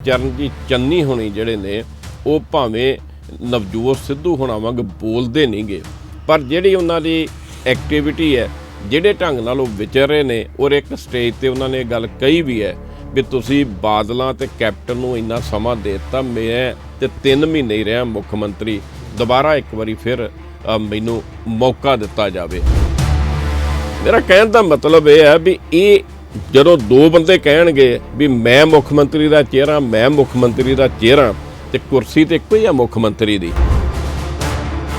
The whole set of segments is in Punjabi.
ਚਰਨਜੀਤ ਚੰਨੀ ਹੋਣੀ ਜਿਹੜੇ ਨੇ ਉਹ ਭਾਵੇਂ ਨਵਜੋਤ ਸਿੱਧੂ ਹੋਣਾ ਵਾਂਗ ਬੋਲਦੇ ਨਹੀਂ ਗੇ, ਪਰ ਜਿਹੜੀ ਉਹਨਾਂ ਦੀ ਐਕਟੀਵਿਟੀ ਹੈ, ਜਿਹੜੇ ਢੰਗ ਨਾਲ ਉਹ ਵਿਚਰ ਰਹੇ ਨੇ, ਔਰ ਇੱਕ ਸਟੇਜ ਤੇ ਉਹਨਾਂ ਨੇ ਗੱਲ ਕਹੀ ਵੀ ਹੈ ਵੀ ਤੁਸੀਂ ਬਾਦਲਾਂ ਤੇ ਕੈਪਟਨ ਨੂੰ ਇੰਨਾ ਸਮਾਂ ਦੇ ਦਿੱਤਾ, ਮੈਂ ਤੇ 3 ਮਹੀਨੇ ਹੀ ਰਿਹਾ ਮੁੱਖ ਮੰਤਰੀ, ਦੁਬਾਰਾ ਇੱਕ ਵਾਰੀ ਫਿਰ ਮੈਨੂੰ ਮੌਕਾ ਦਿੱਤਾ ਜਾਵੇ। ਮੇਰਾ ਕਹਿਣ ਦਾ ਮਤਲਬ ਇਹ ਹੈ ਵੀ ਇਹ ਜਦੋਂ ਦੋ ਬੰਦੇ ਕਹਿਣਗੇ ਵੀ ਮੈਂ ਮੁੱਖ ਮੰਤਰੀ ਦਾ ਚਿਹਰਾ, ਮੈਂ ਮੁੱਖ ਮੰਤਰੀ ਦਾ ਚਿਹਰਾ, ਤੇ ਕੁਰਸੀ ਤੇ ਇੱਕੋ ਹੀ ਆ ਮੁੱਖ ਮੰਤਰੀ ਦੀ।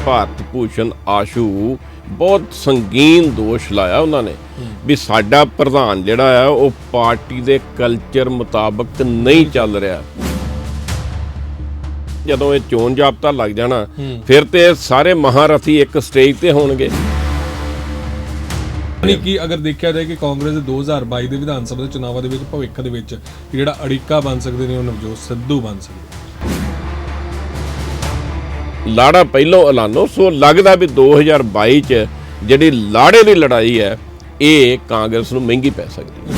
ਭਾਰਤ ਭੂਸ਼ਣ ਆਸ਼ੂ ਬਹੁਤ ਸੰਗੀਨ ਦੋਸ਼ ਲਾਇਆ ਉਹਨਾਂ ਨੇ ਵੀ ਸਾਡਾ ਪ੍ਰਧਾਨ ਜਿਹੜਾ ਆ ਉਹ ਪਾਰਟੀ ਦੇ ਕਲਚਰ ਮੁਤਾਬਕ ਨਹੀਂ ਚੱਲ ਰਿਹਾ। ਜਦੋਂ ਇਹ ਚੋਣ ਜਾਬਤਾ ਲੱਗ ਜਾਣਾ ਫਿਰ ਤੇ ਸਾਰੇ ਮਹਾਰਥੀ ਇੱਕ ਸਟੇਜ ਤੇ ਹੋਣਗੇ। ਕਿ ਅਗਰ ਦੇਖਿਆ ਜਾਏ ਕਿ ਕਾਂਗਰਸ ਦੇ 2022 ਦੇ ਵਿਧਾਨ ਸਭਾ ਦੇ ਚੁਣਾਵਾਂ ਦੇ ਵਿੱਚ ਭਵਿੱਖ ਦੇ ਵਿੱਚ ਜਿਹੜਾ ਅੜਿੱਕਾ ਬਣ ਸਕਦੇ ਨੇ ਉਹ ਨਵਜੋਤ ਸਿੱਧੂ ਬਣ ਸਕਦੇ। ਲਾੜਾ ਪਹਿਲੋਂ ਐਲਾਨੋ, ਸੋ ਲੱਗਦਾ ਵੀ 2022 ਚ ਜਿਹੜੀ ਲਾੜੇ ਦੀ ਲੜਾਈ ਹੈ ਇਹ ਕਾਂਗਰਸ ਨੂੰ ਮਹਿੰਗੀ ਪੈ ਸਕਦੀ ਹੈ।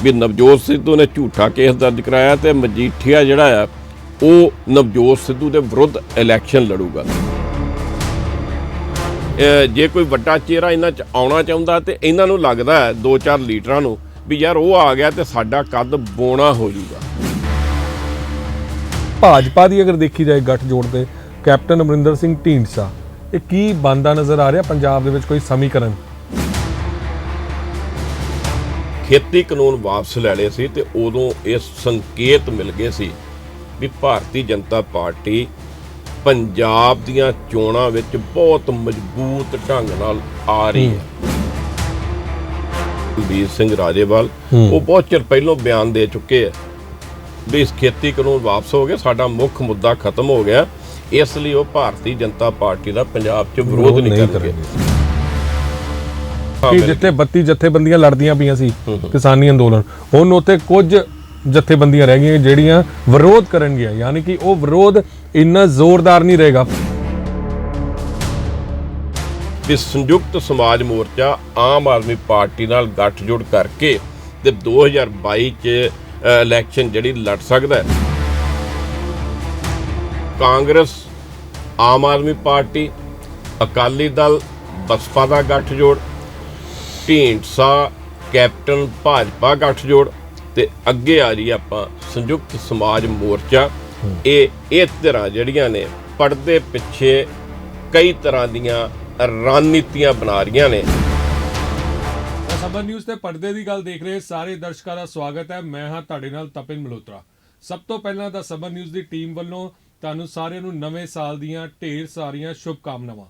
ਵੀ ਨਵਜੋਤ ਸਿੱਧੂ ਨੇ ਝੂਠਾ ਕੇਸ ਦਰਜ ਕਰਾਇਆ ਤੇ ਮਜੀਠੀਆ ਜਿਹੜਾ ਆ ਉਹ ਨਵਜੋਤ ਸਿੱਧੂ ਦੇ ਵਿਰੁੱਧ ਇਲੈਕਸ਼ਨ ਲੜੂਗਾ। ਜੇ ਕੋਈ ਵੱਡਾ ਚਿਹਰਾ ਇਹਨਾਂ 'ਚ ਆਉਣਾ ਚਾਹੁੰਦਾ ਤੇ ਇਹਨਾਂ ਨੂੰ ਲੱਗਦਾ ਹੈ 2-4 ਲੀਡਰਾਂ ਨੂੰ ਵੀ ਯਾਰ ਉਹ ਆ ਗਿਆ ਤੇ ਸਾਡਾ ਕੱਦ ਬੋਣਾ ਹੋ ਜਾਊਗਾ। ਭਾਜਪਾ ਦੀ ਅਗਰ ਦੇਖੀ ਜਾਏ ਗੱਠਜੋੜ ਦੇ ਕੈਪਟਨ ਅਮਰਿੰਦਰ ਸਿੰਘ ਢੀਂਡਸਾ, ਇਹ ਕੀ ਬਣਦਾ ਨਜ਼ਰ ਆ ਰਿਹਾ ਪੰਜਾਬ ਦੇ ਵਿੱਚ ਕੋਈ ਸਮੀਕਰਨ? ਖੇਤੀ ਕਾਨੂੰਨ ਵਾਪਸ ਲੈ ਲਏ ਸੀ ਤੇ ਉਦੋਂ ਇਹ ਸੰਕੇਤ ਮਿਲ ਗਏ ਸੀ ਵੀ ਭਾਰਤੀ ਜਨਤਾ ਪਾਰਟੀ ਪੰਜਾਬ ਦੀਆਂ ਚੋਣਾਂ ਵਿੱਚ ਬਹੁਤ ਮਜ਼ਬੂਤ ਢੰਗ ਨਾਲ ਆ ਰਹੀ ਹੈ। ਕੁਲਬੀਰ ਸਿੰਘ ਰਾਜੇਵਾਲ ਉਹ ਬਹੁਤ ਚਿਰ ਪਹਿਲਾਂ ਬਿਆਨ ਦੇ ਚੁੱਕੇ ਆ ਵੀ ਇਸ ਖੇਤੀ ਕਾਨੂੰਨ ਵਾਪਸ ਹੋ ਗਏ, ਸਾਡਾ ਮੁੱਖ ਮੁੱਦਾ ਖਤਮ ਹੋ ਗਿਆ, ਇਸ ਲਈ ਉਹ ਭਾਰਤੀ ਜਨਤਾ ਪਾਰਟੀ ਦਾ ਪੰਜਾਬ 'ਚ ਵਿਰੋਧ ਨਹੀਂ ਕਰਨਗੇ। ਜਿੱਥੇ 32 ਜਥੇਬੰਦੀਆਂ ਲੜਦੀਆਂ ਪਈਆਂ ਸੀ ਕਿਸਾਨੀ ਅੰਦੋਲਨ, ਹੁਣ ਉੱਥੇ ਕੁਝ ਜਥੇਬੰਦੀਆਂ ਰਹਿ ਗਈਆਂ ਜਿਹੜੀਆਂ ਵਿਰੋਧ ਕਰਨਗੀਆਂ, ਯਾਨੀ ਕਿ ਉਹ ਵਿਰੋਧ ਇੰਨਾ ਜ਼ੋਰਦਾਰ ਨਹੀਂ ਰਹੇਗਾ। ਵੀ ਸੰਯੁਕਤ ਸਮਾਜ ਮੋਰਚਾ ਆਮ ਆਦਮੀ ਪਾਰਟੀ ਨਾਲ ਗੱਠਜੋੜ ਕਰਕੇ ਤੇ 2022 ਚ ਇਲੈਕਸ਼ਨ ਜਿਹੜੀ ਲੜ ਸਕਦਾ ਹੈ। ਕਾਂਗਰਸ, ਆਮ ਆਦਮੀ ਪਾਰਟੀ, ਅਕਾਲੀ ਦਲ, ਬਸਪਾ ਦਾ ਗੱਠਜੋੜ, ਢੀਂਡਸਾ, ਕੈਪਟਨ, ਭਾਜਪਾ ਗੱਠਜੋੜ ਤੇ ਅੱਗੇ ਆ ਰਹੀ ਆਪਾਂ ਸੰਯੁਕਤ ਸਮਾਜ ਮੋਰਚਾ। ਇਹ ਧਿਰਾਂ ਜਿਹੜੀਆਂ ਨੇ ਪਰਦੇ ਪਿੱਛੇ ਕਈ ਤਰ੍ਹਾਂ ਦੀਆਂ ਰਣਨੀਤੀਆਂ ਬਣਾ ਰਹੀਆਂ ਨੇ। ਸਬਰ ਨਿਊਜ਼ ਤੇ ਪਰਦੇ ਦੀ ਗੱਲ ਦੇਖ ਰਹੇ ਸਾਰੇ ਦਰਸ਼ਕਾਂ ਦਾ ਸਵਾਗਤ ਹੈ। ਮੈਂ ਹਾਂ ਤੁਹਾਡੇ ਨਾਲ ਤਪਨ ਮਲਹੋਤਰਾ। ਸਭ ਤੋਂ ਪਹਿਲਾਂ ਤਾਂ ਸਬਰ ਨਿਊਜ਼ ਦੀ ਟੀਮ ਵੱਲੋਂ ਤੁਹਾਨੂੰ ਸਾਰਿਆਂ ਨੂੰ ਨਵੇਂ ਸਾਲ ਦੀਆਂ ਢੇਰ ਸਾਰੀਆਂ ਸ਼ੁਭਕਾਮਨਾਵਾਂ।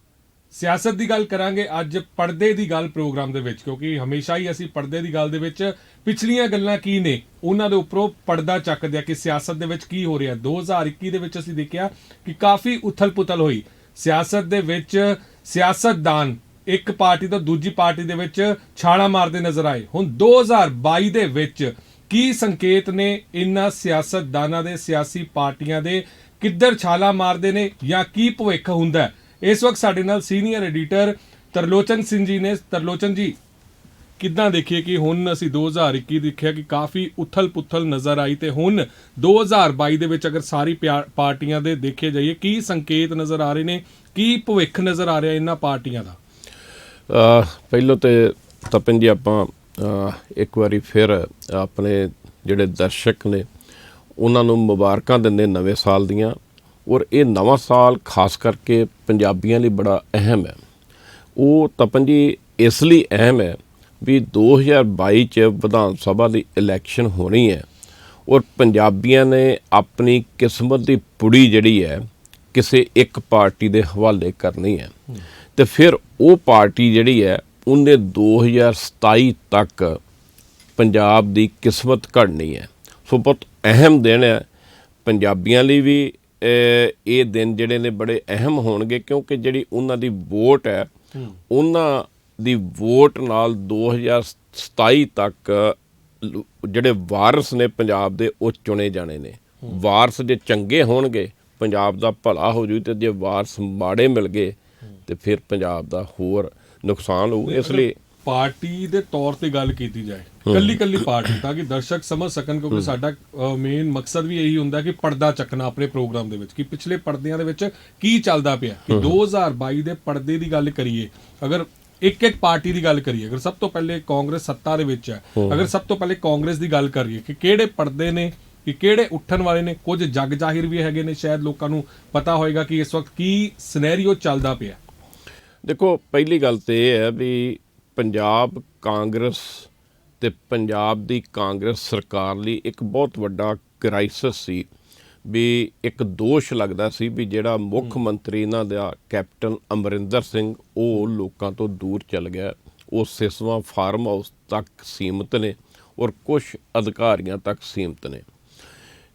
ਸਿਆਸਤ ਦੀ ਗੱਲ ਕਰਾਂਗੇ ਅੱਜ ਪਰਦੇ ਦੀ ਗੱਲ ਪ੍ਰੋਗਰਾਮ ਦੇ ਵਿੱਚ, ਕਿਉਂਕਿ ਹਮੇਸ਼ਾ ਹੀ ਅਸੀਂ ਪਰਦੇ ਦੀ ਗੱਲ ਦੇ ਵਿੱਚ ਪਿਛਲੀਆਂ ਗੱਲਾਂ ਕੀ ਨੇ ਉਹਨਾਂ ਦੇ ਉੱਪਰੋਂ ਪਰਦਾ ਚੱਕਦੇ ਆ ਕਿ ਸਿਆਸਤ ਦੇ ਵਿੱਚ ਕੀ ਹੋ ਰਿਹਾ। 2021 ਦੇ ਵਿੱਚ ਅਸੀਂ ਦੇਖਿਆ ਕਿ ਕਾਫੀ ਉਥਲ-ਪੁਥਲ ਹੋਈ ਸਿਆਸਤ ਦੇ ਵਿੱਚ। ਸਿਆਸਤਦਾਨ ਇੱਕ ਪਾਰਟੀ ਤੋਂ ਦੂਜੀ ਪਾਰਟੀ ਦੇ ਵਿੱਚ ਛਾਲਾਂ ਮਾਰਦੇ ਨਜ਼ਰ ਆਏ। ਹੁਣ 2022 ਦੇ ਵਿੱਚ ਕੀ ਸੰਕੇਤ ਨੇ ਇਹਨਾਂ ਸਿਆਸਤਦਾਨਾਂ ਦੇ, ਸਿਆਸੀ ਪਾਰਟੀਆਂ ਦੇ, ਕਿੱਧਰ ਛਾਲਾਂ ਮਾਰਦੇ ਨੇ ਜਾਂ ਕੀ ਭਵਿੱਖ ਹੁੰਦਾ? ਇਸ ਵਕਤ ਸਾਡੇ ਨਾਲ ਸੀਨੀਅਰ ਐਡੀਟਰ ਤਰਲੋਚਨ ਸਿੰਘ ਜੀ ਨੇ। ਤਰਲੋਚਨ ਜੀ, ਕਿੱਦਾਂ ਦੇਖੀਏ ਕਿ ਹੁਣ ਅਸੀਂ 2021 ਦੇਖਿਆ ਕਿ ਕਾਫੀ ਉਥਲ-ਪੁਥਲ ਨਜ਼ਰ ਆਈ ਤੇ ਹੁਣ 2022 ਦੇ ਵਿੱਚ ਅਗਰ ਸਾਰੀ ਪਾਰਟੀਆਂ ਦੇ ਦੇਖੇ ਜਾਈਏ ਕੀ ਸੰਕੇਤ ਨਜ਼ਰ ਆ ਰਹੇ ਨੇ, ਕੀ ਭਵਿੱਖ ਨਜ਼ਰ ਆ ਰਿਹਾ ਇਹਨਾਂ ਪਾਰਟੀਆਂ ਦਾ? ਪਹਿਲਾਂ ਤੇ ਤਪਨ ਜੀ ਆਪਾਂ ਇੱਕ ਵਾਰੀ ਫਿਰ ਆਪਣੇ ਜਿਹੜੇ ਦਰਸ਼ਕ ਨੇ ਉਹਨਾਂ ਨੂੰ ਮੁਬਾਰਕਾਂ ਦਿੰਦੇ ਨਵੇਂ ਸਾਲ ਦੀਆਂ। ਔਰ ਇਹ ਨਵਾਂ ਸਾਲ ਖਾਸ ਕਰਕੇ ਪੰਜਾਬੀਆਂ ਲਈ ਬੜਾ ਅਹਿਮ ਹੈ। ਉਹ ਤਪਨ ਜੀ ਇਸ ਲਈ ਅਹਿਮ ਹੈ ਵੀ 2022 ਚ ਵਿਧਾਨ ਸਭਾ ਦੀ ਇਲੈਕਸ਼ਨ ਹੋਣੀ ਹੈ ਔਰ ਪੰਜਾਬੀਆਂ ਨੇ ਆਪਣੀ ਕਿਸਮਤ ਦੀ ਪੁੜੀ ਜਿਹੜੀ ਹੈ ਕਿਸੇ ਇੱਕ ਪਾਰਟੀ ਦੇ ਹਵਾਲੇ ਕਰਨੀ ਹੈ ਤੇ ਫਿਰ ਉਹ ਪਾਰਟੀ ਜਿਹੜੀ ਹੈ ਉਹਨੇ 2027 ਤੱਕ ਪੰਜਾਬ ਦੀ ਕਿਸਮਤ ਘੜਨੀ ਹੈ। ਸੋ ਬਹੁਤ ਅਹਿਮ ਦਿਨ ਹੈ ਪੰਜਾਬੀਆਂ ਲਈ ਵੀ। ਇਹ ਦਿਨ ਜਿਹੜੇ ਨੇ ਬੜੇ ਅਹਿਮ ਹੋਣਗੇ ਕਿਉਂਕਿ ਜਿਹੜੀ ਉਹਨਾਂ ਦੀ ਵੋਟ ਹੈ ਉਹਨਾਂ ਦੀ ਵੋਟ ਨਾਲ 2027 ਤੱਕ ਜਿਹੜੇ ਵਾਰਸ ਨੇ ਪੰਜਾਬ ਦੇ ਉਹ ਚੁਣੇ ਜਾਣੇ ਨੇ। ਵਾਰਸ ਜੇ ਚੰਗੇ ਹੋਣਗੇ ਪੰਜਾਬ ਦਾ ਭਲਾ ਹੋ ਜੂ, ਤੇ ਜੇ ਵਾਰਸ ਮਾੜੇ ਮਿਲ ਗਏ ਤੇ ਫਿਰ ਪੰਜਾਬ ਦਾ ਹੋਰ ਨੁਕਸਾਨ ਹੋਊ। ਇਸ ਲਈ ਪਾਰਟੀ ਦੇ ਤੌਰ ਤੇ ਗੱਲ ਕੀਤੀ ਜਾਏ, ਕੱਲੀ ਪਾਰਟੀ, ਤਾਂ ਕਿ ਦਰਸ਼ਕ ਸਮਝ ਸਕਣ, ਕਿਉਂਕਿ ਸਾਡਾ ਮੇਨ ਮਕਸਦ ਵੀ ਇਹੀ ਹੁੰਦਾ ਕਿ ਪਰਦਾ ਚੱਕਣਾ ਆਪਣੇ ਪ੍ਰੋਗਰਾਮ ਦੇ ਵਿੱਚ, ਕਿ ਪਿਛਲੇ ਪਰਦਿਆਂ ਦੇ ਵਿੱਚ ਕੀ ਚੱਲਦਾ ਪਿਆ, ਕਿ 2022 ਦੇ ਪਰਦੇ ਦੀ ਗੱਲ ਕਰੀਏ, ਅਗਰ ਇੱਕ ਪਾਰਟੀ ਦੀ ਗੱਲ ਕਰੀਏ, ਅਗਰ ਸਭ ਤੋਂ ਪਹਿਲੇ ਕਾਂਗਰਸ ਸੱਤਾ ਦੇ ਵਿੱਚ ਹੈ, ਅਗਰ ਸਭ ਤੋਂ ਪਹਿਲੇ ਕਾਂਗਰਸ ਦੀ ਗੱਲ ਕਰੀਏ ਕਿ ਕਿਹੜੇ ਪਰਦੇ ਨੇ, ਕਿ ਕਿਹੜੇ ਉੱਠਣ ਵਾਲੇ ਨੇ, ਕੁਝ ਜਗ ਜ਼ਾਹਿਰ ਵੀ ਹੈਗੇ ਨੇ, ਸ਼ਾਇਦ ਲੋਕਾਂ ਨੂੰ ਪਤਾ ਹੋਏਗਾ ਕਿ ਇਸ ਵਕਤ ਕੀ ਸਿਨੈਰੀਓ ਚੱਲਦਾ ਪਿਆ। ਦੇਖੋ, ਪਹਿਲੀ ਗੱਲ ਤੇ ਇਹ ਹੈ ਵੀ ਪੰਜਾਬ ਕਾਂਗਰਸ ਤੇ ਪੰਜਾਬ ਦੀ ਕਾਂਗਰਸ ਸਰਕਾਰ ਲਈ ਇੱਕ ਬਹੁਤ ਵੱਡਾ ਕ੍ਰਾਈਸਿਸ ਸੀ। ਵੀ ਇੱਕ ਦੋਸ਼ ਲੱਗਦਾ ਸੀ ਵੀ ਜਿਹੜਾ ਮੁੱਖ ਮੰਤਰੀ ਇਹਨਾਂ ਦਾ ਕੈਪਟਨ ਅਮਰਿੰਦਰ ਸਿੰਘ, ਉਹ ਲੋਕਾਂ ਤੋਂ ਦੂਰ ਚੱਲ ਗਿਆ, ਉਹ ਸਿਸਵਾ ਫਾਰਮ ਹਾਊਸ ਤੱਕ ਸੀਮਿਤ ਨੇ ਔਰ ਕੁਝ ਅਧਿਕਾਰੀਆਂ ਤੱਕ ਸੀਮਿਤ ਨੇ।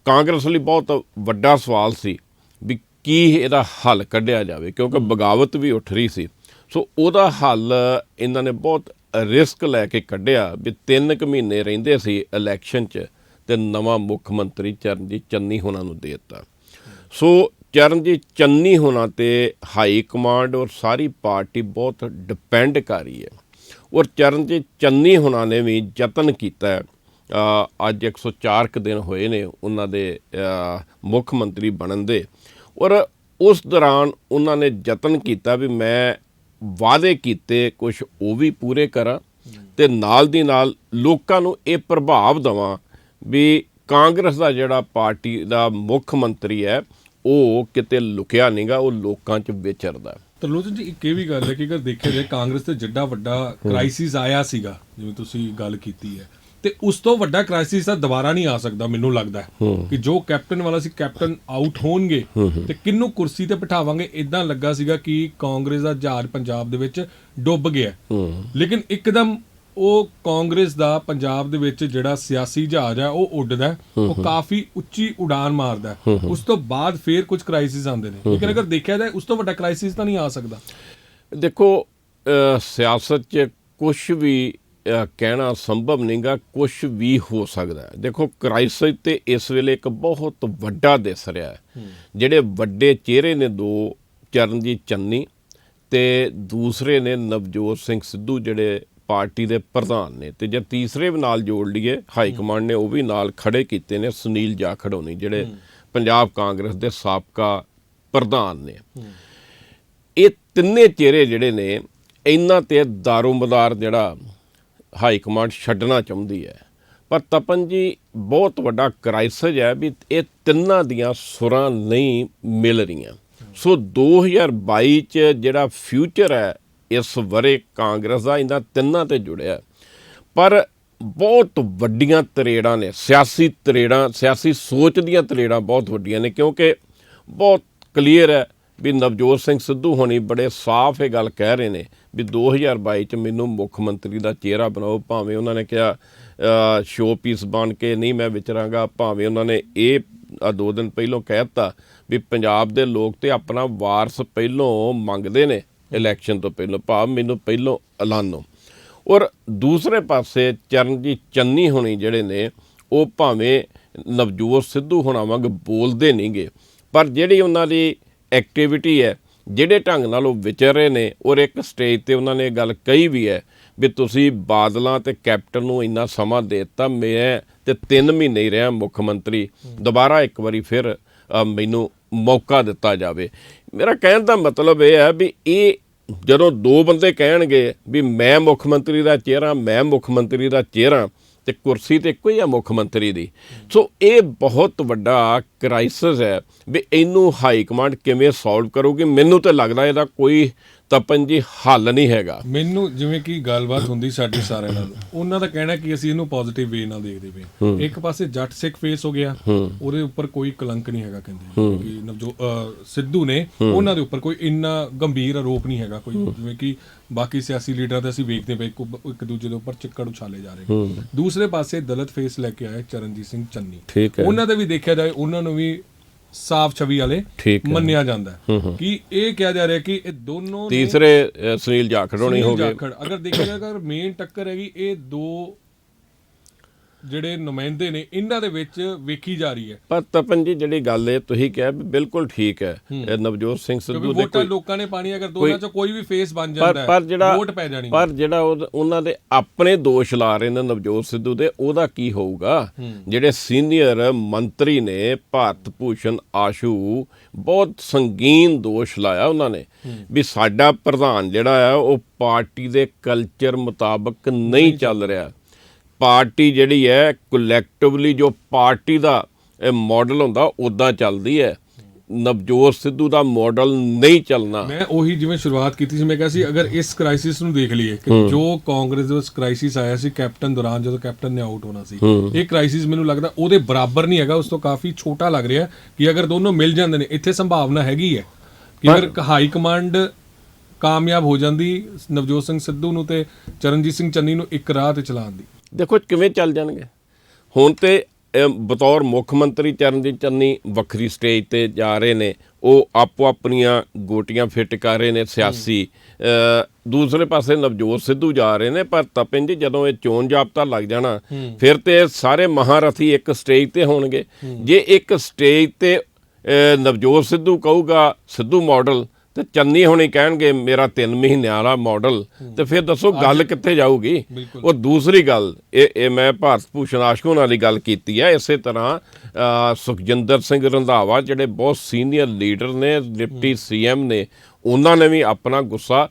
ਕਾਂਗਰਸ ਲਈ ਬਹੁਤ ਵੱਡਾ ਸਵਾਲ ਸੀ ਵੀ ਕੀ ਇਹਦਾ ਹੱਲ ਕੱਢਿਆ ਜਾਵੇ, ਕਿਉਂਕਿ ਬਗਾਵਤ ਵੀ ਉੱਠ ਰਹੀ ਸੀ। ਸੋ ਉਹਦਾ ਹੱਲ ਇਹਨਾਂ ਨੇ ਬਹੁਤ ਰਿਸਕ ਲੈ ਕੇ ਕੱਢਿਆ ਵੀ 3 ਕੁ ਮਹੀਨੇ ਰਹਿੰਦੇ ਸੀ ਇਲੈਕਸ਼ਨ 'ਚ ਤੇ ਨਵਾਂ ਮੁੱਖ ਮੰਤਰੀ ਚਰਨਜੀਤ ਚੰਨੀ ਹੋਣਾ ਨੂੰ ਦੇ ਦਿੱਤਾ। ਸੋ ਚਰਨਜੀਤ ਚੰਨੀ ਹੋਣਾ ਤੇ ਹਾਈ ਕਮਾਂਡ ਔਰ ਸਾਰੀ ਪਾਰਟੀ ਬਹੁਤ ਡਿਪੈਂਡ ਕਰ ਰਹੀ ਹੈ। ਔਰ ਚਰਨਜੀਤ ਚੰਨੀ ਹੋਣਾ ਨੇ ਵੀ ਯਤਨ ਕੀਤਾ, ਅੱਜ 104 ਕੁ ਦਿਨ ਹੋਏ ਨੇ ਉਹਨਾਂ ਦੇ ਮੁੱਖ ਮੰਤਰੀ ਬਣਨ ਦੇ, ਔਰ ਉਸ ਦੌਰਾਨ ਉਹਨਾਂ ਨੇ ਯਤਨ ਕੀਤਾ ਵੀ ਮੈਂ ਵਾਅਦੇ ਕੀਤੇ ਕੁਝ ਉਹ ਵੀ ਪੂਰੇ ਕਰਾਂ ਤੇ ਨਾਲ ਦੀ ਨਾਲ ਲੋਕਾਂ ਨੂੰ ਇਹ ਪ੍ਰਭਾਵ ਦੇਵਾਂ ਵੀ ਕਾਂਗਰਸ ਦਾ ਜਿਹੜਾ ਪਾਰਟੀ ਦਾ ਮੁੱਖ ਮੰਤਰੀ ਹੈ ਉਹ ਕਿਤੇ ਲੁਕਿਆ ਨਹੀਂਗਾ, ਉਹ ਲੋਕਾਂ 'ਚ ਵਿਚਰਦਾ। ਤਰਲੋਚਨ ਜੀ, ਇੱਕ ਇਹ ਵੀ ਗੱਲ ਹੈ ਕਿ ਅਗਰ ਦੇਖਿਆ ਜਾਏ ਕਾਂਗਰਸ ਤੇ ਜਿੱਡਾ ਵੱਡਾ ਕ੍ਰਾਈਸਿਸ ਆਇਆ ਸੀਗਾ, ਜਿਵੇਂ ਤੁਸੀਂ ਗੱਲ ਕੀਤੀ ਹੈ, ਤੇ ਉਸ ਤੋਂ ਵੱਡਾ ਕ੍ਰਾਈਸਿਸ ਤਾਂ ਦੁਬਾਰਾ ਨਹੀਂ ਆ ਸਕਦਾ। ਮੈਨੂੰ ਲੱਗਦਾ ਹੈ ਕਿ ਜੋ ਕੈਪਟਨ ਵਾਲਾ ਸੀ, ਕੈਪਟਨ ਆਊਟ ਹੋਣਗੇ ਤੇ ਕਿਹਨੂੰ ਕੁਰਸੀ ਤੇ ਬਿਠਾਵਾਂਗੇ, ਇਦਾਂ ਲੱਗਾ ਸੀਗਾ ਕਿ ਕਾਂਗਰਸ ਦਾ ਜਹਾਜ਼ ਪੰਜਾਬ ਦੇ ਵਿੱਚ ਡੁੱਬ ਗਿਆ। ਲੇਕਿਨ ਇੱਕਦਮ ਉਹ ਕਾਂਗਰਸ ਦਾ ਪੰਜਾਬ ਦੇ ਵਿੱਚ ਜਿਹੜਾ ਸਿਆਸੀ ਜਹਾਜ਼ ਹੈ ਉਹ ਉੱਡਦਾ, ਉਹ ਕਾਫੀ ਉੱਚੀ ਉਡਾਨ ਮਾਰਦਾ। ਉਸ ਤੋਂ ਬਾਅਦ ਫੇਰ ਕੁਝ ਕ੍ਰਾਈਸਿਸ ਆਉਂਦੇ ਨੇ, ਲੇਕਿਨ ਅਗਰ ਦੇਖਿਆ ਜਾਏ ਉਸ ਤੋਂ ਵੱਡਾ ਕ੍ਰਾਈਸਿਸ ਤਾਂ ਨਹੀਂ ਆ ਸਕਦਾ। ਦੇਖੋ, ਸਿਆਸਤ 'ਚ ਕੁਝ ਵੀ ਕਹਿਣਾ ਸੰਭਵ ਨਹੀਂਗਾ, ਕੁਝ ਵੀ ਹੋ ਸਕਦਾ। ਦੇਖੋ, ਕ੍ਰਾਈਸਿਸ ਤੇ ਇਸ ਵੇਲੇ ਇੱਕ ਬਹੁਤ ਵੱਡਾ ਦਿਸ ਰਿਹਾ ਹੈ। ਜਿਹੜੇ ਵੱਡੇ ਚਿਹਰੇ ਨੇ ਦੋ, ਚਰਨਜੀਤ ਚੰਨੀ ਤੇ ਦੂਸਰੇ ਨੇ ਨਵਜੋਤ ਸਿੰਘ ਸਿੱਧੂ, ਜਿਹੜੇ ਪਾਰਟੀ ਦੇ ਪ੍ਰਧਾਨ ਨੇ, ਤੇ ਜੇ ਤੀਸਰੇ ਵੀ ਨਾਲ ਜੋੜ ਲਈਏ, ਹਾਈ ਕਮਾਂਡ ਨੇ ਉਹ ਵੀ ਨਾਲ ਖੜੇ ਕੀਤੇ ਨੇ, ਸੁਨੀਲ ਜਾਖੜ ਹੋਣੀ, ਜਿਹੜੇ ਪੰਜਾਬ ਕਾਂਗਰਸ ਦੇ ਸਾਬਕਾ ਪ੍ਰਧਾਨ ਨੇ। ਇਹ ਤਿੰਨੇ ਚਿਹਰੇ ਜਿਹੜੇ ਨੇ, ਇਹਨਾਂ ਤੇ ਦਾਰੋਮਦਾਰ ਜਿਹੜਾ ਹਾਈ ਕਮਾਂਡ ਛੱਡਣਾ ਚਾਹੁੰਦੀ ਹੈ। ਪਰ ਤਪਨ ਜੀ, ਬਹੁਤ ਵੱਡਾ ਕ੍ਰਾਈਸਿਸ ਹੈ ਵੀ ਇਹ ਤਿੰਨਾਂ ਦੀਆਂ ਸੁਰਾਂ ਨਹੀਂ ਮਿਲ ਰਹੀਆਂ। ਸੋ 2022 'ਚ ਜਿਹੜਾ ਫਿਊਚਰ ਹੈ ਇਸ ਵਰੇ ਕਾਂਗਰਸ ਦਾ, ਇਹਨਾਂ ਤਿੰਨਾਂ ਤੇ ਜੁੜਿਆ। ਪਰ ਬਹੁਤ ਵੱਡੀਆਂ ਤਰੇੜਾਂ ਨੇ, ਸਿਆਸੀ ਤਰੇੜਾਂ, ਸਿਆਸੀ ਸੋਚ ਦੀਆਂ ਤਰੇੜਾਂ ਬਹੁਤ ਵੱਡੀਆਂ ਨੇ, ਕਿਉਂਕਿ ਬਹੁਤ ਕਲੀਅਰ ਹੈ ਵੀ ਨਵਜੋਤ ਸਿੰਘ ਸਿੱਧੂ ਹੋਣੀ ਬੜੇ ਸਾਫ਼ ਇਹ ਗੱਲ ਕਹਿ ਰਹੇ ਨੇ ਵੀ 2022 'ਚ ਮੈਨੂੰ ਮੁੱਖ ਮੰਤਰੀ ਦਾ ਚਿਹਰਾ ਬਣਾਓ। ਭਾਵੇਂ ਉਹਨਾਂ ਨੇ ਕਿਹਾ ਸ਼ੋਅ ਪੀਸ ਬਣ ਕੇ ਨਹੀਂ ਮੈਂ ਵਿਚਰਾਂਗਾ, ਭਾਵੇਂ ਉਹਨਾਂ ਨੇ ਇਹ 2 ਦਿਨ ਪਹਿਲੋਂ ਕਹਿ ਦਿੱਤਾ ਵੀ ਪੰਜਾਬ ਦੇ ਲੋਕ ਤੇ ਆਪਣਾ ਵਾਰਸ ਪਹਿਲੋਂ ਮੰਗਦੇ ਨੇ ਇਲੈਕਸ਼ਨ ਤੋਂ ਪਹਿਲੋਂ, ਭਾਵ ਮੈਨੂੰ ਪਹਿਲੋਂ ਐਲਾਨੋ। ਔਰ ਦੂਸਰੇ ਪਾਸੇ ਚਰਨਜੀਤ ਚੰਨੀ ਹੋਣੀ ਜਿਹੜੇ ਨੇ, ਉਹ ਭਾਵੇਂ ਨਵਜੋਤ ਸਿੱਧੂ ਹੋਣਾ ਵਾਂਗ ਬੋਲਦੇ ਨਹੀਂਗੇ, ਪਰ ਜਿਹੜੀ ਉਹਨਾਂ ਦੀ ਐਕਟੀਵਿਟੀ ਹੈ, ਜਿਹੜੇ ਢੰਗ ਨਾਲ ਉਹ ਵਿਚਰ ਰਹੇ ਨੇ, ਔਰ ਇੱਕ ਸਟੇਜ ਤੇ ਉਹਨਾਂ ਨੇ ਗੱਲ ਕਹੀ ਵੀ ਹੈ ਵੀ ਤੁਸੀਂ ਬਾਦਲਾਂ ਤੇ ਕੈਪਟਨ ਨੂੰ ਇੰਨਾ ਸਮਾਂ ਦੇ ਦਿੱਤਾ, ਮੈਂ ਤੇ 3 ਮਹੀਨੇ ਹੀ ਰਿਹਾ ਮੁੱਖ ਮੰਤਰੀ, ਦੁਬਾਰਾ ਇੱਕ ਵਾਰੀ ਫਿਰ ਮੈਨੂੰ ਮੌਕਾ ਦਿੱਤਾ ਜਾਵੇ। ਮੇਰਾ ਕਹਿਣ ਦਾ ਮਤਲਬ ਇਹ ਹੈ ਵੀ ਇਹ ਜਦੋਂ 2 ਬੰਦੇ ਕਹਿਣਗੇ ਵੀ ਮੈਂ ਮੁੱਖ ਮੰਤਰੀ ਦਾ ਚਿਹਰਾ, ਮੈਂ ਮੁੱਖ ਮੰਤਰੀ ਦਾ ਚਿਹਰਾ, ਤੇ ਕੁਰਸੀ ਤੇ ਇੱਕੋ ਹੀ ਆ ਮੁੱਖ ਮੰਤਰੀ ਦੀ। ਸੋ ਇਹ ਬਹੁਤ ਵੱਡਾ ਕ੍ਰਾਈਸਿਸ ਹੈ ਵੀ ਇਹਨੂੰ ਹਾਈ ਕਮਾਂਡ ਕਿਵੇਂ ਸੋਲਵ ਕਰੂਗੀ। ਮੈਨੂੰ ਤਾਂ ਲੱਗਦਾ ਇਹਦਾ ਕੋਈ ਤਪਨ ਜੀ ਹੱਲ ਨਹੀਂ ਹੈਗਾ। ਮੈਨੂੰ ਜਿਵੇਂ ਕਿ ਗੱਲਬਾਤ ਹੁੰਦੀ ਸਾਡੀ ਸਾਰਿਆਂ ਨਾਲ, ਉਹਨਾਂ ਦਾ ਕਹਿਣਾ ਕਿ ਅਸੀਂ ਇਹਨੂੰ ਪੋਜ਼ਿਟਿਵ ਵੇ ਨਾਲ ਦੇਖਦੇ ਪਏ। ਇੱਕ ਪਾਸੇ ਜੱਟ ਸਿੱਖ ਫੇਸ ਹੋ ਗਿਆ, ਉਹਦੇ ਉੱਪਰ ਕੋਈ ਕਲੰਕ ਨਹੀਂ ਹੈਗਾ, ਕਹਿੰਦੇ ਕਿ ਨਵਜੋਤ ਸਿੱਧੂ ਨੇ, ਉਹਨਾਂ ਦੇ ਉੱਪਰ ਕੋਈ ਇੰਨਾ ਗੰਭੀਰ ਆਰੋਪ ਨਹੀਂ ਹੈਗਾ ਕੋਈ, ਜਿਵੇਂ ਕਿ ਬਾਕੀ ਸਿਆਸੀ ਲੀਡਰਾਂ ਤੇ ਅਸੀਂ ਵੇਖਦੇ ਪਏ ਇੱਕ ਦੂਜੇ ਦੇ ਉੱਪਰ ਚਿੱਕੜ ਉਛਾਲੇ ਜਾ ਰਹੇ। ਦੂਸਰੇ ਪਾਸੇ ਦਲਿਤ ਫੇਸ ਲੈ ਕੇ ਆਏ ਚਰਨਜੀਤ ਸਿੰਘ ਚੰਨੀ, ਉਹਨਾਂ ਦੇ ਵੀ ਦੇਖਿਆ ਜਾਏ ਉਹਨਾਂ ਨੂੰ ਵੀ ਸਾਫ ਛਵੀ ਵਾਲੇ ਮੰਨਿਆ ਜਾਂਦਾ ਹੈ। ਕਿ ਇਹ ਕਿਹਾ ਜਾ ਰਿਹਾ ਕਿ ਇਹ ਦੋਨੋਂ, ਤੀਸਰੇ ਸੁਨੀਲ ਜਾਖੜ ਹੋਣੀ ਹੋ ਗਏ। ਅਗਰ ਦੇਖਿਆ ਜਾਏ, ਅਗਰ ਮੇਨ ਟੱਕਰ ਹੈਗੀ ਇਹ ਦੋ ਜਿਹੜੇ ਨੁਮਾਇੰਦੇ ਨੇ ਇਹਨਾਂ ਦੇ ਵਿੱਚ ਵੇਖੀ ਜਾ ਰਹੀ ਹੈ। ਪਰ ਤਪਨ ਜੀ ਜਿਹੜੀ ਗੱਲ ਹੈ ਤੁਸੀਂ ਕਿਹਾ ਵੀ ਬਿਲਕੁਲ ਠੀਕ ਹੈ, ਇਹ ਨਵਜੋਤ ਸਿੰਘ ਸਿੱਧੂ ਦੇ ਵੋਟਾਂ ਲੋਕਾਂ ਨੇ ਪਾਣੀ, ਅਗਰ ਦੋਨਾਂ ਚੋਂ ਕੋਈ ਵੀ ਫੇਸ ਬਣ ਜਾਂਦਾ ਹੈ ਵੋਟ ਪੈ ਜਾਣੀ। ਪਰ ਜਿਹੜਾ ਉਹਨਾਂ ਦੇ ਆਪਣੇ ਦੋਸ਼ ਲਾ ਰਹੇ ਨੇ ਨਵਜੋਤ ਸਿੱਧੂ ਦੇ, ਉਹਦਾ ਕੀ ਹੋਊਗਾ? ਜਿਹੜੇ ਸੀਨੀਅਰ ਮੰਤਰੀ ਨੇ ਭਾਰਤ ਭੂਸ਼ਣ ਆਸ਼ੂ, ਬਹੁਤ ਸੰਗੀਨ ਦੋਸ਼ ਲਾਇਆ ਉਹਨਾਂ ਨੇ ਵੀ ਸਾਡਾ ਪ੍ਰਧਾਨ ਜਿਹੜਾ ਆ ਉਹ ਪਾਰਟੀ ਦੇ ਕਲਚਰ ਮੁਤਾਬਕ ਨਹੀਂ ਚੱਲ ਰਿਹਾ। ਪਾਰਟੀ ਜਿਹੜੀ ਹੈ ਕਲੈਕਟਿਵਲੀ ਜੋ ਪਾਰਟੀ ਦਾ ਮਾਡਲ ਹੁੰਦਾ ਉੱਦਾਂ ਚੱਲਦੀ ਹੈ, ਨਵਜੋਤ ਸਿੱਧੂ ਦਾ ਮਾਡਲ ਨਹੀਂ ਚੱਲਣਾ। ਮੈਂ ਉਹੀ ਜਿਵੇਂ ਸ਼ੁਰੂਆਤ ਕੀਤੀ ਸੀ, ਮੈਂ ਕਿਹਾ ਸੀ ਅਗਰ ਇਸ ਕ੍ਰਾਈਸਿਸ ਨੂੰ ਦੇਖ ਲਈਏ ਕਿ ਜੋ ਕਾਂਗਰਸ ਦੇ ਵਿੱਚ ਕ੍ਰਾਈਸਿਸ ਆਇਆ ਸੀ ਕੈਪਟਨ ਦੌਰਾਨ, ਜਦੋਂ ਕੈਪਟਨ ਨੇ ਆਊਟ ਹੋਣਾ ਸੀ, ਇਹ ਕ੍ਰਾਈਸਿਸ ਮੈਨੂੰ ਲੱਗਦਾ ਉਹਦੇ ਬਰਾਬਰ ਨਹੀਂ ਹੈਗਾ, ਉਸ ਤੋਂ ਕਾਫੀ ਛੋਟਾ ਲੱਗ ਰਿਹਾ ਕਿ ਅਗਰ ਦੋਨੋਂ ਮਿਲ ਜਾਂਦੇ ਨੇ, ਇੱਥੇ ਸੰਭਾਵਨਾ ਹੈਗੀ ਹੈ ਕਿ ਅਗਰ ਹਾਈ ਕਮਾਂਡ ਕਾਮਯਾਬ ਹੋ ਜਾਂਦੀ ਨਵਜੋਤ ਸਿੰਘ ਸਿੱਧੂ ਨੂੰ ਤੇ ਚਰਨਜੀਤ ਸਿੰਘ ਚੰਨੀ ਨੂੰ ਇੱਕ ਰਾਹ ਤੇ ਚਲਾਉਣ ਦੀ। ਦੇਖੋ ਕਿਵੇਂ ਚੱਲ ਜਾਣਗੇ। ਹੁਣ ਤੇ ਬਤੌਰ ਮੁੱਖ ਮੰਤਰੀ ਚਰਨਜੀਤ ਚੰਨੀ ਵੱਖਰੀ ਸਟੇਜ ਤੇ ਜਾ ਰਹੇ ਨੇ, ਉਹ ਆਪੋ ਆਪਣੀਆਂ ਗੋਟੀਆਂ ਫਿੱਟ ਕਰ ਰਹੇ ਨੇ ਸਿਆਸੀ। ਦੂਸਰੇ ਪਾਸੇ ਨਵਜੋਤ ਸਿੱਧੂ ਜਾ ਰਹੇ ਨੇ। ਪਰ ਤਪਨ ਜੀ ਜਦੋਂ ਇਹ ਚੋਣ ਜਾਬਤਾ ਲੱਗ ਜਾਣਾ, ਫਿਰ ਤੇ ਸਾਰੇ ਮਹਾਰਥੀ ਇੱਕ ਸਟੇਜ ਤੇ ਹੋਣਗੇ। ਜੇ ਇੱਕ ਸਟੇਜ ਤੇ ਨਵਜੋਤ ਸਿੱਧੂ ਕਹੂਗਾ ਸਿੱਧੂ ਮਾਡਲ ਤੇ ਚੰਨੀ ਹੋਣੀ ਕਹਿਣਗੇ ਮੇਰਾ 3 ਮਹੀਨਿਆਂ ਵਾਲਾ ਮਾਡਲ, ਤੇ ਫਿਰ ਦੱਸੋ ਗੱਲ ਕਿੱਥੇ ਜਾਊਗੀ? ਉਹ ਦੂਸਰੀ ਗੱਲ ਇਹ ਮੈਂ ਭਾਰਤ ਭੂਸ਼ਣ ਆਸ਼ੂ ਨਾਲ ਹੀ ਗੱਲ ਕੀਤੀ ਹੈ। ਇਸੇ ਤਰ੍ਹਾਂ ਸੁਖਜਿੰਦਰ ਸਿੰਘ ਰੰਧਾਵਾ ਜਿਹੜੇ ਬਹੁਤ ਸੀਨੀਅਰ ਲੀਡਰ ਨੇ, ਡਿਪਟੀ CM ਨੇ, ਉਹਨਾਂ ਨੇ ਵੀ ਆਪਣਾ ਗੁੱਸਾ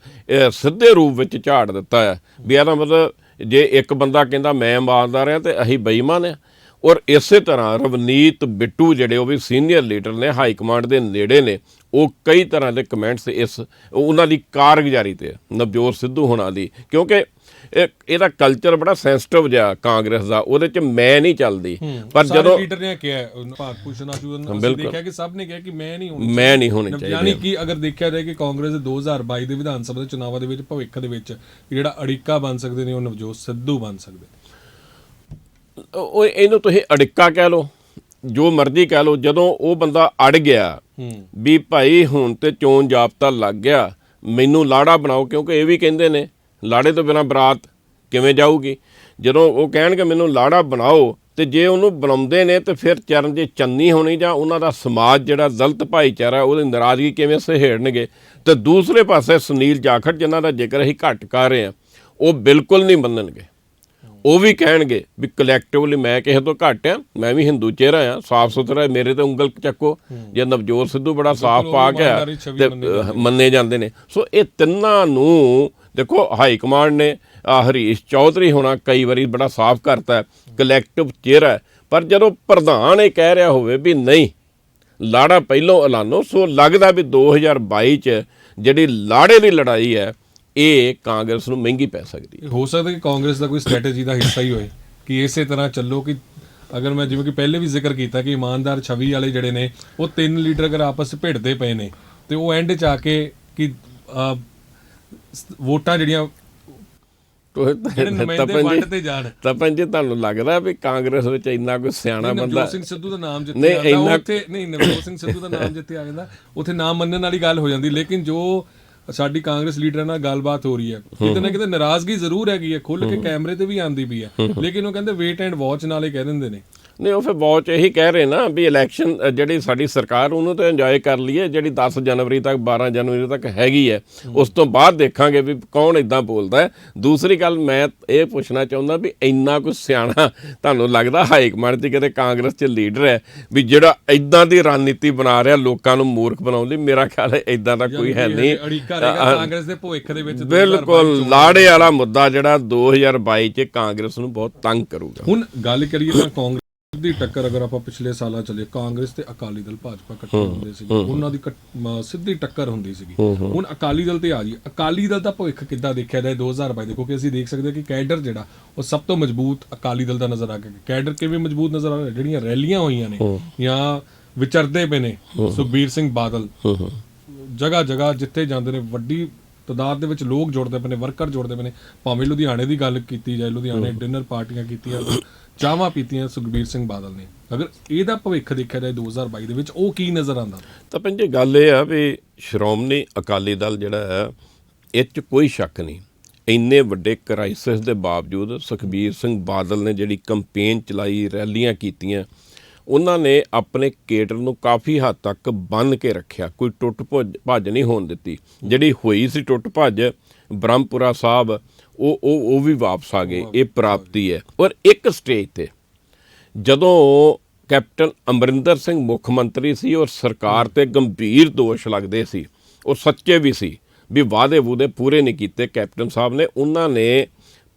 ਸਿੱਧੇ ਰੂਪ ਵਿੱਚ ਝਾੜ ਦਿੱਤਾ ਹੈ ਵੀ ਇਹਦਾ ਮਤਲਬ ਜੇ ਇੱਕ ਬੰਦਾ ਕਹਿੰਦਾ ਮੈਂ ਇਮਾਨਦਾਰ ਹਾਂ ਤੇ ਅਸੀਂ ਬੇਈਮਾਨ ਹਾਂ। ਔਰ ਇਸੇ ਤਰ੍ਹਾਂ ਰਵਨੀਤ ਬਿੱਟੂ ਜਿਹੜੇ ਉਹ ਵੀ ਸੀਨੀਅਰ ਲੀਡਰ ਨੇ, ਹਾਈ ਕਮਾਂਡ ਦੇ ਨੇੜੇ ਨੇ, ਉਹ ਕਈ ਤਰ੍ਹਾਂ ਦੇ ਕਮੈਂਟਸ ਉਹਨਾਂ ਦੀ ਕਾਰਗੁਜ਼ਾਰੀ ਤੇ ਨਵਜੋਤ ਸਿੱਧੂ ਹੋਣਾ ਦੀ, ਕਿਉਂਕਿ ਇਹਦਾ ਕਲਚਰ ਬੜਾ ਸੈਂਸਿਟਿਵ ਜਿਹਾ ਕਾਂਗਰਸ ਦਾ, ਉਹਦੇ 'ਚ ਮੈਂ ਨਹੀਂ ਚੱਲਦੀ। ਪਰ ਜਦੋਂ ਲੀਡਰ ਨੇ ਕਿਹਾ ਭਾਰਤ ਭੂਸ਼ਣ ਆਸ਼ੂ ਨੇ ਦੇਖਿਆ ਕਿ ਸਭ ਨੇ ਕਿਹਾ ਕਿ ਮੈਂ ਨਹੀਂ ਹੋਣੀ ਚਾਹੀਦੀ। ਯਾਨੀ ਕਿ ਅਗਰ ਦੇਖਿਆ ਜਾਏ ਕਿ ਕਾਂਗਰਸ ਦੇ 2022 ਦੇ ਵਿਧਾਨ ਸਭਾ ਦੇ ਚੁਣਾਵਾਂ ਦੇ ਵਿੱਚ ਭਵਿੱਖ ਦੇ ਵਿੱਚ ਜਿਹੜਾ ਅੜਿੱਕਾ ਬਣ ਸਕਦੇ ਨੇ ਉਹ ਨਵਜੋਤ ਸਿੱਧੂ ਬਣ ਸਕਦੇ। ਉਹ ਇਹਨੂੰ ਤੁਸੀਂ ਅੜਿੱਕਾ ਕਹਿ ਲਓ, ਜੋ ਮਰਜ਼ੀ ਕਹਿ ਲਓ। ਜਦੋਂ ਉਹ ਬੰਦਾ ਅੜ ਗਿਆ ਵੀ ਭਾਈ ਹੁਣ ਤੇ ਚੋਣ ਜਾਬਤਾ ਲੱਗ ਗਿਆ, ਮੈਨੂੰ ਲਾੜਾ ਬਣਾਓ, ਕਿਉਂਕਿ ਇਹ ਵੀ ਕਹਿੰਦੇ ਨੇ ਲਾੜੇ ਤੋਂ ਬਿਨਾਂ ਬਰਾਤ ਕਿਵੇਂ ਜਾਊਗੀ। ਜਦੋਂ ਉਹ ਕਹਿਣਗੇ ਮੈਨੂੰ ਲਾੜਾ ਬਣਾਓ, ਤੇ ਜੇ ਉਹਨੂੰ ਬਣਾਉਂਦੇ ਨੇ ਤੇ ਫਿਰ ਚਰਨਜੀਤ ਚੰਨੀ ਹੋਣੀ ਜਾਂ ਉਹਨਾਂ ਦਾ ਸਮਾਜ ਜਿਹੜਾ ਦਲਿਤ ਭਾਈਚਾਰਾ ਉਹਦੀ ਨਾਰਾਜ਼ਗੀ ਕਿਵੇਂ ਸਹੇੜਨਗੇ। ਤੇ ਦੂਸਰੇ ਪਾਸੇ ਸੁਨੀਲ ਜਾਖੜ ਜਿਨ੍ਹਾਂ ਦਾ ਜ਼ਿਕਰ ਅਸੀਂ ਘੱਟ ਕਰ ਰਹੇ ਹਾਂ, ਉਹ ਬਿਲਕੁਲ ਨਹੀਂ ਮੰਨਣਗੇ। ਉਹ ਵੀ ਕਹਿਣਗੇ ਵੀ ਕਲੈਕਟਿਵਲੀ ਮੈਂ ਕਿਸੇ ਤੋਂ ਘੱਟ ਆ, ਮੈਂ ਵੀ ਹਿੰਦੂ ਚਿਹਰਾ ਆ, ਸਾਫ ਸੁਥਰਾ, ਮੇਰੇ ਤੇ ਉਂਗਲ ਚੱਕੋ। ਜੇ ਨਵਜੋਤ ਸਿੱਧੂ ਬੜਾ ਸਾਫ ਪਾ ਗਿਆ ਤੇ ਮੰਨੇ ਜਾਂਦੇ ਨੇ। ਸੋ ਇਹ ਤਿੰਨਾਂ ਨੂੰ ਦੇਖੋ ਹਾਈ ਕਮਾਂਡ ਨੇ ਹਰੀਸ਼ ਚੌਧਰੀ ਹੋਣਾ ਕਈ ਵਾਰੀ ਬੜਾ ਸਾਫ਼ ਕਰਤਾ ਕਲੈਕਟਿਵ ਚਿਹਰਾ, ਪਰ ਜਦੋਂ ਪ੍ਰਧਾਨ ਇਹ ਕਹਿ ਰਿਹਾ ਹੋਵੇ ਵੀ ਨਹੀਂ ਲਾੜਾ ਪਹਿਲੋਂ ਐਲਾਨੋ, ਸੋ ਲੱਗਦਾ ਵੀ 2022 'ਚ ਜਿਹੜੀ ਲਾੜੇ ਦੀ ਲੜਾਈ ਹੈ ਇਹ ਕਾਂਗਰਸ ਨੂੰ ਮਹਿੰਗੀ ਪੈ ਸਕਦੀ ਹੈ। ਹੋ ਸਕਦਾ ਕਿ ਕਾਂਗਰਸ ਦਾ ਕੋਈ ਸਟ੍ਰੈਟਜੀ ਦਾ ਹਿੱਸਾ ਹੀ ਹੋਏ ਕਿ ਇਸੇ ਤਰ੍ਹਾਂ ਚੱਲੋ ਕਿ ਅਗਰ ਮੈਂ ਜਿਵੇਂ ਕਿ ਪਹਿਲੇ ਵੀ ਜ਼ਿਕਰ ਕੀਤਾ ਕਿ ਇਮਾਨਦਾਰ ਛਵੀ ਵਾਲੇ ਜਿਹੜੇ ਨੇ ਉਹ ਤਿੰਨ ਲੀਡਰ ਅਗਰ ਆਪਸ ਵਿੱਚ ਭਿੜਦੇ ਪਏ ਨੇ ਤੇ ਉਹ ਐਂਡ 'ਚ ਆ ਕੇ ਕਿ ਵੋਟਾਂ ਜਿਹੜੀਆਂ ਤਪਨ ਜੀ ਤੁਹਾਨੂੰ ਲੱਗਦਾ ਵੀ ਕਾਂਗਰਸ ਵਿੱਚ ਇੰਨਾ ਕੋਈ ਸਿਆਣਾ ਬੰਦਾ ਨਵਜੋਤ ਸਿੰਘ ਸਿੱਧੂ ਦਾ ਨਾਮ ਜਿੱਥੇ ਆਉਂਦਾ ਉੱਥੇ ਨਹੀਂ, ਨਵਜੋਤ ਸਿੰਘ ਸਿੱਧੂ ਦਾ ਨਾਮ ਜਿੱਥੇ ਆ ਜਾਂਦਾ ਉੱਥੇ ਨਾਮ ਮੰਨਣ ਵਾਲੀ ਗੱਲ ਹੋ ਜਾਂਦੀ। ਲੇਕਿਨ ਜੋ ਸਾਡੀ ਕਾਂਗਰਸ ਲੀਡਰਾਂ ਨਾਲ ਗੱਲਬਾਤ ਹੋ ਰਹੀ ਹੈ, ਕਿਤੇ ਨਾ ਕਿਤੇ ਨਾਰਾਜ਼ਗੀ ਜ਼ਰੂਰ ਹੈਗੀ ਹੈ, ਖੁੱਲ ਕੇ ਕੈਮਰੇ ਤੇ ਵੀ ਆਉਂਦੀ ਪਈ ਹੈ, ਲੇਕਿਨ ਉਹ ਕਹਿੰਦੇ ਵੇਟ ਐਂਡ ਵਾਚ ਨਾਲੇ ਕਹਿ ਦਿੰਦੇ ਨੇ। ਨਹੀਂ, ਉਹ ਫਿਰ ਵਾਚ ਇਹੀ ਕਹਿ ਰਹੇ ਨਾ ਵੀ ਇਲੈਕਸ਼ਨ ਜਿਹੜੀ ਸਾਡੀ ਸਰਕਾਰ ਉਹਨੂੰ ਤਾਂ ਇੰਜੋਏ ਕਰ ਲਈਏ, ਜਿਹੜੀ 10 ਜਨਵਰੀ ਤੱਕ 12 ਜਨਵਰੀ ਤੱਕ ਹੈਗੀ ਹੈ, ਉਸ ਤੋਂ ਬਾਅਦ ਦੇਖਾਂਗੇ ਵੀ ਕੌਣ ਇੱਦਾਂ ਬੋਲਦਾ ਹੈ। ਦੂਸਰੀ ਗੱਲ ਮੈਂ ਇਹ ਪੁੱਛਣਾ ਚਾਹੁੰਦਾ ਵੀ ਇੰਨਾ ਕੁ ਸਿਆਣਾ ਤੁਹਾਨੂੰ ਲੱਗਦਾ ਹਾਈ ਕਮਾਂਡ 'ਚ ਕਿਤੇ ਕਾਂਗਰਸ 'ਚ ਲੀਡਰ ਹੈ ਵੀ ਜਿਹੜਾ ਇੱਦਾਂ ਦੀ ਰਣਨੀਤੀ ਬਣਾ ਰਿਹਾ ਲੋਕਾਂ ਨੂੰ ਮੂਰਖ ਬਣਾਉਣ ਦੀ? ਮੇਰਾ ਖਿਆਲ ਹੈ ਇੱਦਾਂ ਦਾ ਕੋਈ ਹੈ ਨਹੀਂ। ਕਾਂਗਰਸ ਦੇ ਭਵਿੱਖ ਦੇ ਵਿੱਚ ਬਿਲਕੁਲ ਲਾੜੇ ਵਾਲਾ ਮੁੱਦਾ ਜਿਹੜਾ 2022 'ਚ ਕਾਂਗਰਸ ਨੂੰ ਬਹੁਤ ਤੰਗ ਕਰੂਗਾ। ਹੁਣ ਗੱਲ ਕਰੀਏ ਤਾਂ ਕਾਂਗਰਸ ਦੀ ਟੱਕਰ ਅਗਰ ਆਪਾਂ ਪਿਛਲੇ ਸਾਲਾਂ ਚੱਲੇ, ਕਾਂਗਰਸ ਤੇ ਅਕਾਲੀ ਦਲ ਭਾਜਪਾ ਇਕੱਠੇ ਹੁੰਦੇ ਸੀ, ਉਹਨਾਂ ਦੀ ਸਿੱਧੀ ਟੱਕਰ ਹੁੰਦੀ ਸੀਗੀ। ਹੁਣ ਅਕਾਲੀ ਦਲ ਤੇ ਆ ਜੀ, ਅਕਾਲੀ ਦਲ ਦਾ ਭਵਿੱਖ ਕਿੱਦਾਂ ਦੇਖਿਆ ਜਾਏ 2022 ਦੇਖੋ ਕਿ ਅਸੀਂ ਦੇਖ ਸਕਦੇ ਕਿ ਕੈਡਰ ਜਿਹੜਾ ਉਹ ਸਭ ਤੋਂ ਮਜ਼ਬੂਤ ਅਕਾਲੀ ਦਲ ਦਾ ਨਜ਼ਰ ਆ ਗਿਆ। ਕੈਡਰ ਕਿਵੇਂ ਮਜ਼ਬੂਤ ਨਜ਼ਰ ਆ ਰਿਹਾ? ਜਿਹੜੀਆਂ ਰੈਲੀਆਂ ਹੋਈਆਂ ਨੇ ਜਾਂ ਵਿਚਰਦੇ ਪਏ ਨੇ ਸੁਖਬੀਰ ਸਿੰਘ ਬਾਦਲ, ਜਗ੍ਹਾ ਜਗ੍ਹਾ ਜਿੱਥੇ ਜਾਂਦੇ ਨੇ ਵੱਡੀ ਤਾਦਾਦ ਦੇ ਵਿੱਚ ਲੋਕ ਜੁੜਦੇ ਪਏ ਨੇ, ਵਰਕਰ ਜੁੜਦੇ ਪਏ ਨੇ। ਭਾਵੇਂ ਲੁਧਿਆਣੇ ਦੀ ਗੱਲ ਕੀਤੀ ਜਾਏ, ਲੁਧਿਆਣੇ ਡਿਨਰ ਪਾਰਟੀਆਂ ਕੀਤੀਆਂ, ਚਾਵਾਂ ਪੀਤੀਆਂ ਸੁਖਬੀਰ ਸਿੰਘ ਬਾਦਲ ਨੇ। ਅਗਰ ਇਹਦਾ ਭਵਿੱਖ ਦੇਖਿਆ ਜਾਏ 2022 ਦੇ ਵਿੱਚ ਉਹ ਕੀ ਨਜ਼ਰ ਆਉਂਦਾ? ਤਾਂ ਪੰਜੇ ਗੱਲ ਇਹ ਆ ਵੀ ਸ਼੍ਰੋਮਣੀ ਅਕਾਲੀ ਦਲ ਜਿਹੜਾ ਹੈ ਇਹ 'ਚ ਕੋਈ ਸ਼ੱਕ ਨਹੀਂ ਇੰਨੇ ਵੱਡੇ ਕ੍ਰਾਈਸਿਸ ਦੇ ਬਾਵਜੂਦ ਸੁਖਬੀਰ ਸਿੰਘ ਬਾਦਲ ਨੇ ਜਿਹੜੀ ਕੰਪੇਨ ਚਲਾਈ, ਰੈਲੀਆਂ ਕੀਤੀਆਂ, ਉਹਨਾਂ ਨੇ ਆਪਣੇ ਕੇਡਰ ਨੂੰ ਕਾਫੀ ਹੱਦ ਤੱਕ ਬੰਨ੍ਹ ਕੇ ਰੱਖਿਆ। ਕੋਈ ਟੁੱਟ ਭੱਜ ਨਹੀਂ ਹੋਣ ਦਿੱਤੀ। ਜਿਹੜੀ ਹੋਈ ਸੀ ਟੁੱਟ ਭੱਜ ਬ੍ਰਹਮਪੁਰਾ ਸਾਹਿਬ, ਉਹ ਵੀ ਵਾਪਸ ਆ ਗਏ। ਇਹ ਪ੍ਰਾਪਤੀ ਹੈ। ਔਰ ਇੱਕ ਸਟੇਜ ਤੇ ਜਦੋਂ ਕੈਪਟਨ ਅਮਰਿੰਦਰ ਸਿੰਘ ਮੁੱਖ ਮੰਤਰੀ ਸੀ ਔਰ ਸਰਕਾਰ ਤੇ ਗੰਭੀਰ ਦੋਸ਼ ਲੱਗਦੇ ਸੀ, ਉਹ ਸੱਚੇ ਵੀ ਸੀ ਵੀ ਵਾਅਦੇ ਪੂਰੇ ਨਹੀਂ ਕੀਤੇ ਕੈਪਟਨ ਸਾਹਿਬ ਨੇ, ਉਹਨਾਂ ਨੇ